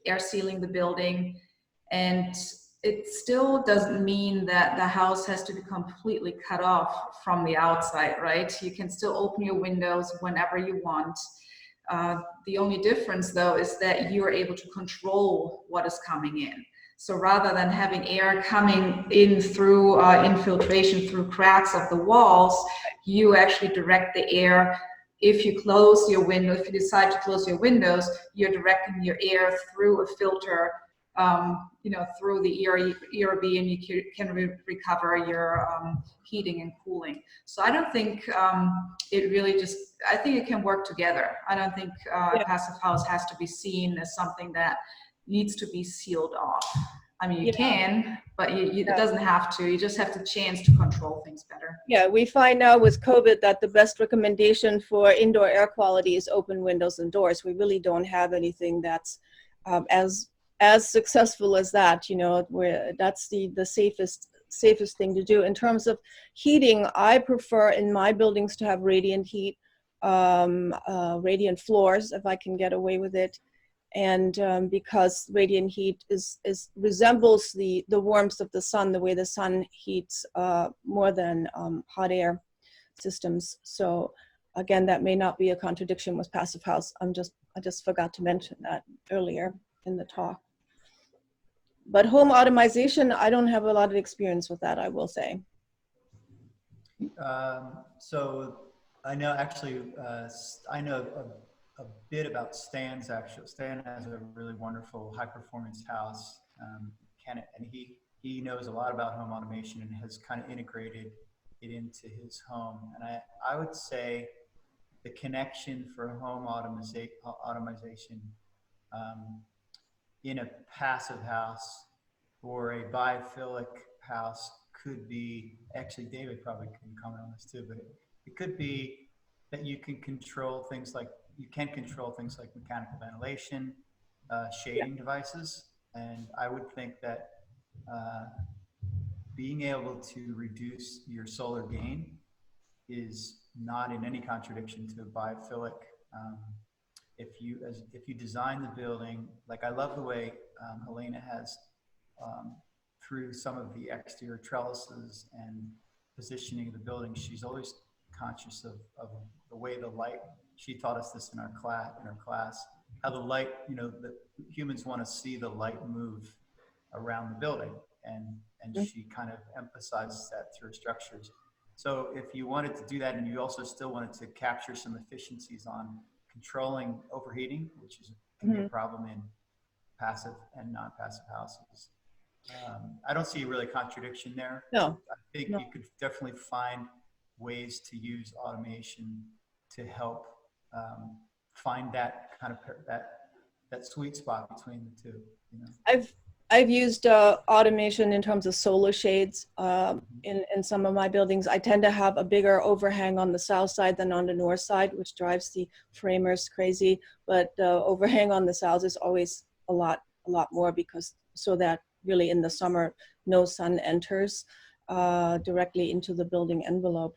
air sealing the building, and it still doesn't mean that the house has to be completely cut off from the outside, right? You can still open your windows whenever you want. The only difference, though, is that you are able to control what is coming in. So rather than having air coming in through infiltration through cracks of the walls, you actually direct the air. If you close your window, if you decide to close your windows, you're directing your air through a filter, through the ERV, and you can recover your heating and cooling. So I don't think it really I think it can work together. I don't think Passive House has to be seen as something that needs to be sealed off. I mean, you can, but it doesn't have to. You just have the chance to control things better. Yeah, we find now with COVID that the best recommendation for indoor air quality is open windows and doors. We really don't have anything that's as successful as that, where that's the safest thing to do. In terms of heating, I prefer in my buildings to have radiant heat, radiant floors if I can get away with it. And because radiant heat resembles the warmth of the sun, the way the sun heats more than hot air systems. So again, that may not be a contradiction with Passive House. I just forgot to mention that earlier in the talk. But home automation, I don't have a lot of experience with that, I will say. So I know actually, I know a bit about Stan's actually. Stan has a really wonderful high performance house, and he knows a lot about home automation and has kind of integrated it into his home. And I would say the connection for home automation in a passive house or a biophilic house could be, actually David probably can comment on this too, but it could be that you can control things like mechanical ventilation, shading devices. And I would think that being able to reduce your solar gain is not in any contradiction to biophilic. If you design the building, like I love the way Helena has, through some of the exterior trellises and positioning of the building, she's always conscious of the way the light, she taught us this in our class, how the light, the humans want to see the light move around the building, and she kind of emphasizes that through structures. So if you wanted to do that, and you also still wanted to capture some efficiencies on controlling overheating, which can be a problem in passive and non-passive houses. I don't see really contradiction there. No. I think you could definitely find ways to use automation to help find that kind of that sweet spot between the two. I've used automation in terms of solar shades in some of my buildings. I tend to have a bigger overhang on the south side than on the north side, which drives the framers crazy. But overhang on the south is always a lot more, because so that really in the summer no sun enters directly into the building envelope.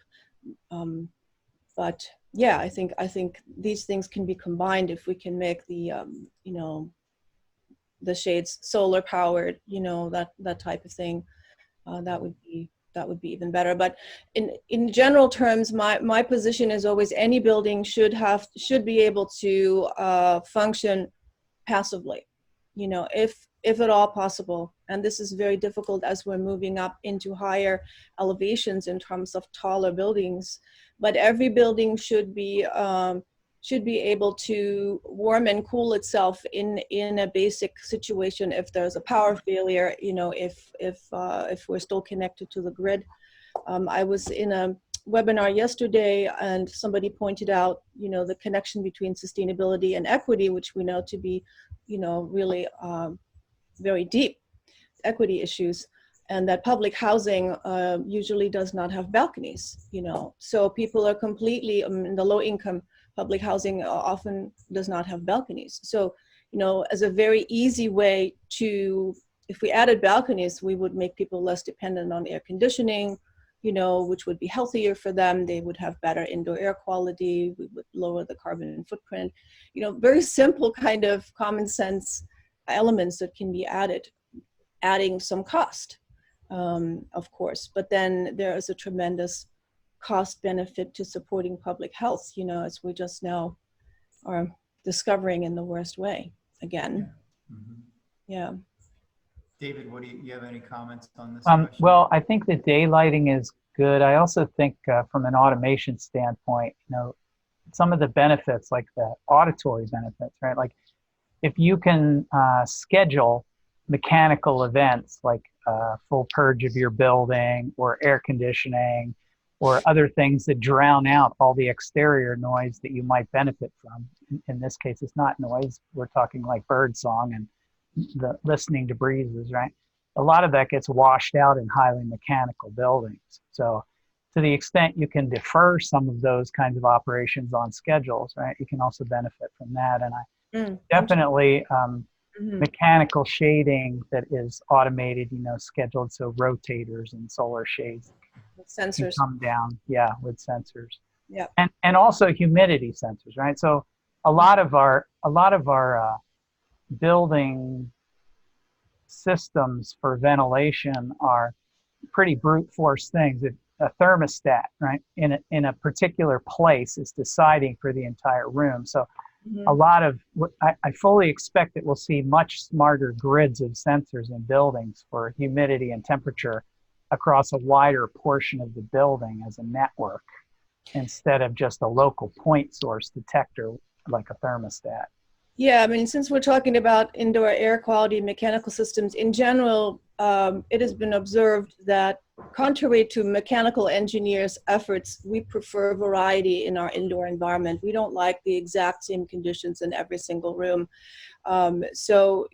But yeah, I think these things can be combined if we can make the the shades solar powered, that type of thing. That would be even better. But in general terms, my position is always any building should be able to function passively, if at all possible. And this is very difficult as we're moving up into higher elevations in terms of taller buildings. But every building should be able to warm and cool itself in a basic situation if there's a power failure, if we're still connected to the grid. I was in a webinar yesterday, and somebody pointed out, the connection between sustainability and equity, which we know to be, really very deep equity issues, and that public housing usually does not have balconies, so people are completely in the low income. Public housing often does not have balconies. So, as a very easy way to, if we added balconies, we would make people less dependent on air conditioning, which would be healthier for them. They would have better indoor air quality. We would lower the carbon footprint. Very simple kind of common sense elements that can be adding some cost, of course. But then there is a tremendous cost benefit to supporting public health, as we just now are discovering in the worst way again. Yeah. David, what do you have any comments on this? Well, I think the daylighting is good. I also think from an automation standpoint, some of the benefits, like the auditory benefits, right? Like if you can schedule mechanical events like full purge of your building or air conditioning, or other things that drown out all the exterior noise that you might benefit from. In this case, it's not noise. We're talking like bird song and the listening to breezes, right? A lot of that gets washed out in highly mechanical buildings. So to the extent you can defer some of those kinds of operations on schedules, right, you can also benefit from that. And definitely mechanical shading that is automated, scheduled, so rotators and solar shades. Sensors come down, with sensors. Yeah, and also humidity sensors, right? So a lot of our building systems for ventilation are pretty brute force things. If a thermostat, right, in a particular place is deciding for the entire room. So a lot of I fully expect that we'll see much smarter grids of sensors in buildings for humidity and temperature across a wider portion of the building as a network, instead of just a local point source detector like a thermostat. Yeah, I mean, since we're talking about indoor air quality mechanical systems in general, it has been observed that contrary to mechanical engineers' efforts, we prefer variety in our indoor environment. We don't like the exact same conditions in every single room. So,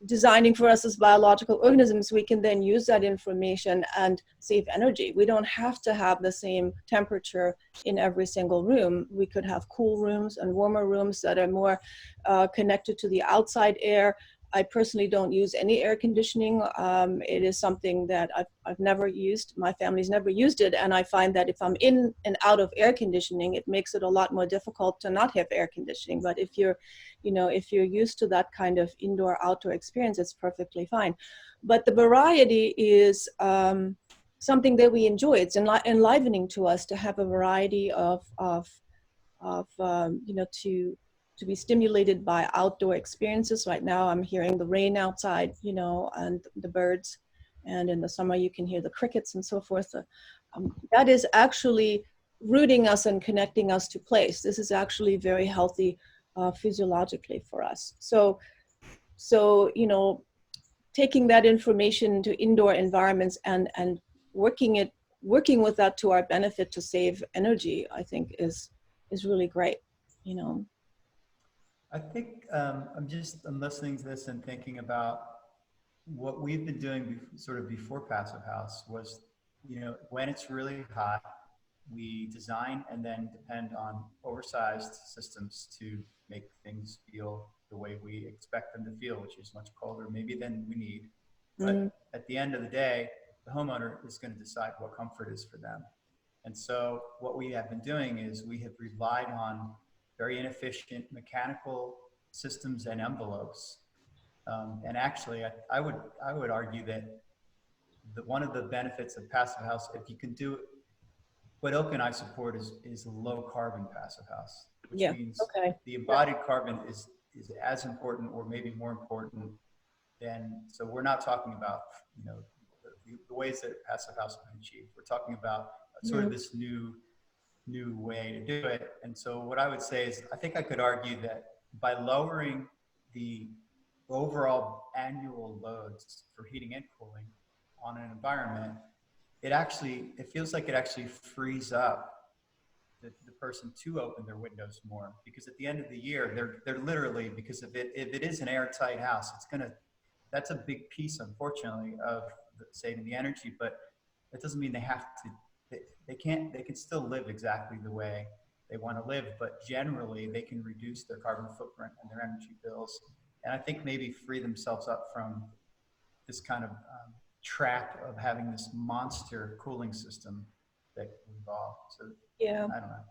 designing for us as biological organisms, we can then use that information and save energy. We don't have to have the same temperature in every single room. We could have cool rooms and warmer rooms that are more connected to the outside air. I personally don't use any air conditioning. It is something that I've never used. My family's never used it. And I find that if I'm in and out of air conditioning, it makes it a lot more difficult to not have air conditioning. But if you're, if you're used to that kind of indoor-outdoor experience, it's perfectly fine. But the variety is something that we enjoy. It's enlivening to us to have a variety of to be stimulated by outdoor experiences. Right now I'm hearing the rain outside, and the birds, and in the summer you can hear the crickets and so forth. That is actually rooting us and connecting us to place. This is actually very healthy physiologically for us. So taking that information to indoor environments and working with that to our benefit to save energy, I think is really great, I think I'm listening to this and thinking about what we've been doing sort of before Passive House was, when it's really hot, we design and then depend on oversized systems to make things feel the way we expect them to feel, which is much colder maybe than we need. But at the end of the day, the homeowner is going to decide what comfort is for them. And so what we have been doing is we have relied on very inefficient mechanical systems and envelopes. And actually, I would argue that one of the benefits of Passive House, if you can do it, what Ilke and I support is a low carbon Passive House, which means the embodied carbon is as important or maybe more important than, so we're not talking about, the ways that Passive House can achieve. We're talking about sort of this new way to do it. And so what I would say is, I think I could argue that by lowering the overall annual loads for heating and cooling on an environment, it feels like it actually frees up the person to open their windows more, because at the end of the year, they're literally, because if it is an airtight house, that's a big piece, unfortunately, of saving the energy, but that doesn't mean they have to. They can still live exactly the way they want to live, but generally they can reduce their carbon footprint and their energy bills. And I think maybe free themselves up from this kind of trap of having this monster cooling system that involved. So I don't know.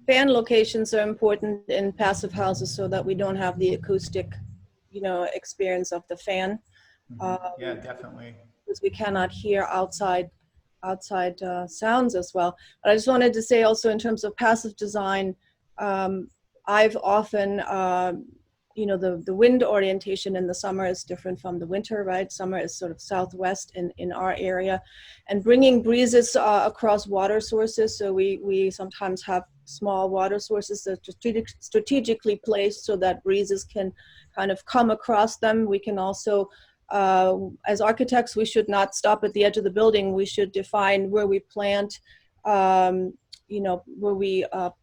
Fan locations are important in passive houses so that we don't have the acoustic, experience of the fan. Yeah, definitely. Because we cannot hear outside sounds as well. But I just wanted to say also, in terms of passive design, I've often, the wind orientation in the summer is different from the winter, right? Summer is sort of southwest in our area, and bringing breezes across water sources. So we sometimes have small water sources that are strategically placed so that breezes can kind of come across them. We can also, as architects, we should not stop at the edge of the building. We should define where we plant,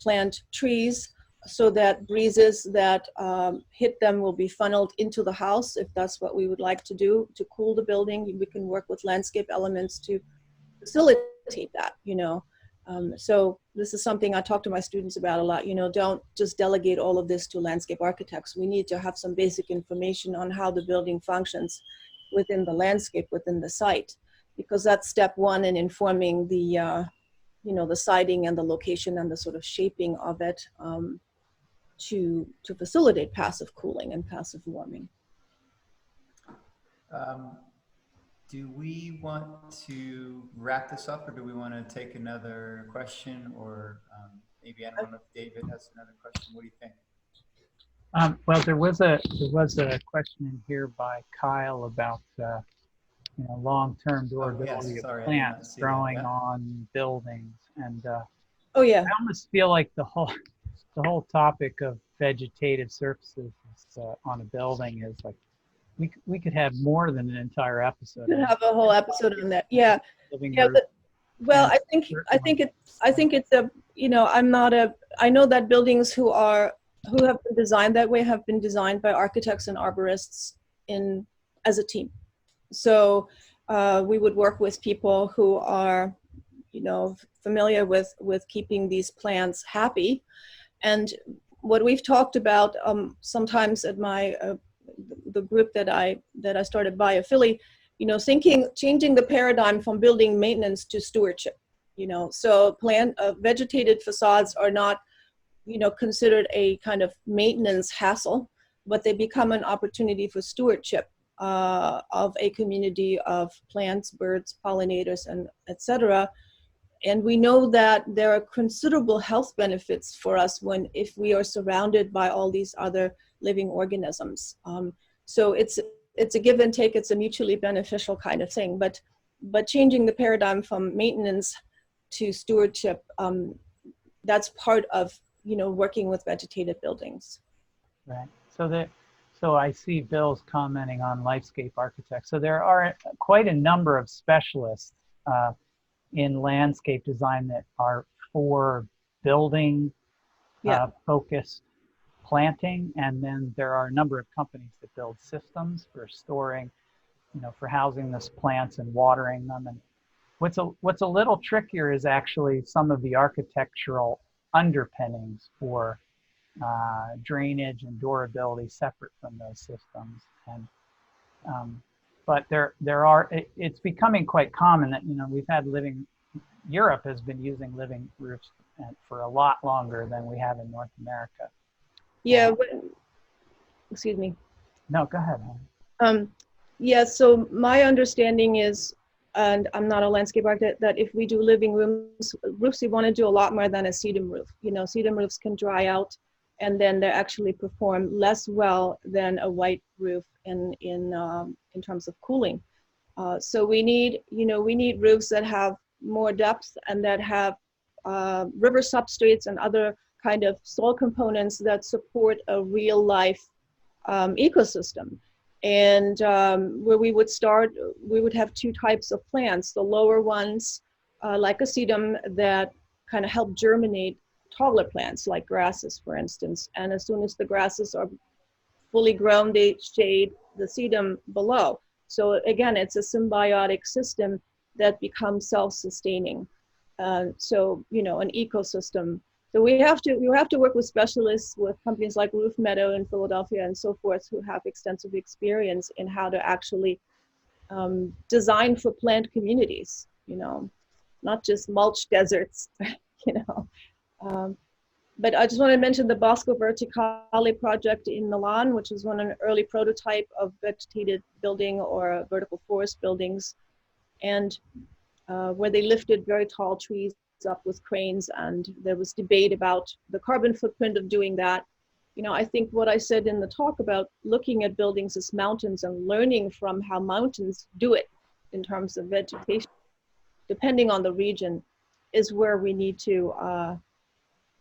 plant trees, so that breezes that hit them will be funneled into the house, if that's what we would like to do to cool the building. We can work with landscape elements to facilitate that, so this is something I talk to my students about a lot. Don't just delegate all of this to landscape architects. We need to have some basic information on how the building functions within the landscape, within the site, because that's step one in informing the, the siting and the location and the sort of shaping of it to facilitate passive cooling and passive warming. Do we want to wrap this up, or do we want to take another question, or maybe, I don't know if David has another question. What do you think? Well, there was a question in here by Kyle about long-term durability of plants growing on buildings, and I almost feel like the whole topic of vegetative surfaces on a building is like, we could have more than an entire episode. We could have a whole episode on that. Yeah. Well, I think it's a, I know that buildings who have been designed that way have been designed by architects and arborists in as a team. So we would work with people who are, you know, familiar with keeping these plants happy. And what we've talked about sometimes at my the group that I started, Biophilic, you know, changing the paradigm from building maintenance to stewardship. You know, so vegetated facades are not, you know, considered a kind of maintenance hassle, but they become an opportunity for stewardship of a community of plants, birds, pollinators, and etc. And we know that there are considerable health benefits for us if we are surrounded by all these other living organisms. So it's a give and take. It's a mutually beneficial kind of thing. But changing the paradigm from maintenance to stewardship, that's part of, you know, working with vegetated buildings. Right. So I see Bill's commenting on Lifescape Architects. So there are quite a number of specialists in landscape design that are for building focused planting, and then there are a number of companies that build systems for storing, you know, for housing these plants and watering them. And what's a little trickier is actually some of the architectural underpinnings for drainage and durability separate from those systems. And but it's becoming quite common that, you know, Europe has been using living roofs for a lot longer than we have in North America. Yeah, excuse me. No, go ahead. Yeah, so my understanding is, and I'm not a landscape architect, that if we do living roofs, we want to do a lot more than a sedum roof. You know, sedum roofs can dry out, and then they actually perform less well than a white roof in terms of cooling. So we need roofs that have more depth and that have river substrates and other kind of soil components that support a real life ecosystem. And where we would start, we would have two types of plants. The lower ones, like a sedum, that kind of help germinate taller plants like grasses, for instance. And as soon as the grasses are fully grown, they shade the sedum below. So again, it's a symbiotic system that becomes self-sustaining. So, you know, an ecosystem. So we have to work with specialists, with companies like Roof Meadow in Philadelphia and so forth, who have extensive experience in how to actually design for plant communities, you know, not just mulch deserts, you know. But I just want to mention the Bosco Verticale project in Milan, which is an early prototype of vegetated building or vertical forest buildings, and where they lifted very tall trees up with cranes, and there was debate about the carbon footprint of doing that. You know, I think what I said in the talk about looking at buildings as mountains and learning from how mountains do it in terms of vegetation, depending on the region, is where we need to,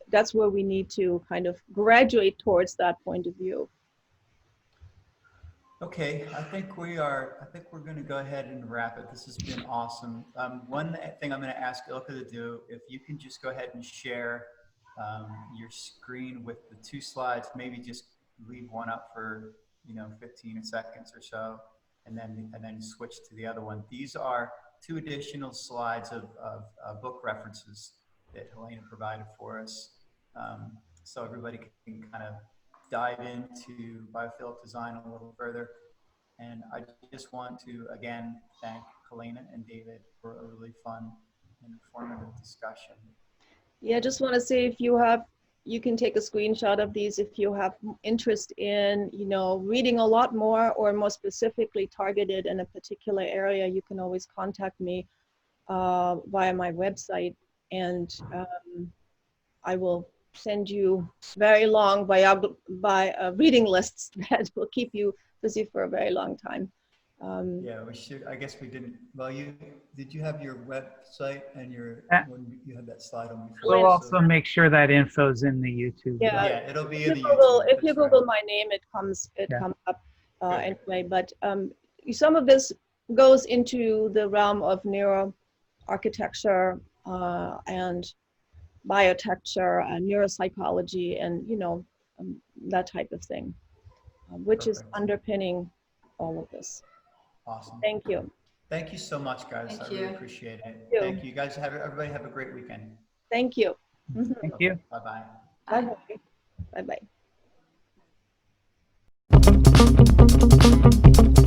that's where we need to kind of graduate towards that point of view. Okay, I think we're going to go ahead and wrap it. This has been awesome. One thing I'm going to ask Ilka to do, if you can just go ahead and share your screen with the two slides, maybe just leave one up for 15 seconds or so, and then switch to the other one. These are two additional slides of book references that Helena provided for us, so everybody can kind of dive into biophilic design a little further. And I just want to again thank Helena and David for a really fun and informative discussion. Yeah, I just want to say, if you can take a screenshot of these if you have interest in, reading a lot more or more specifically targeted in a particular area. You can always contact me via my website, and I will send you very long reading lists that will keep you busy for a very long time. Yeah, we should. I guess we didn't. Well, did you have your website and when you had that slide on before? We'll also make sure that info's in the YouTube. Yeah, it'll be in the YouTube. If you Google my name, it comes up anyway. But some of this goes into the realm of neuroarchitecture and biotecture and neuropsychology and that type of thing, which is underpinning all of this. Awesome. Thank you. Thank you so much, guys. Thank I really you. appreciate it. you. Thank you guys. Everybody have a great weekend. Thank you. Thank you. Bye-bye. Bye-bye. Bye-bye.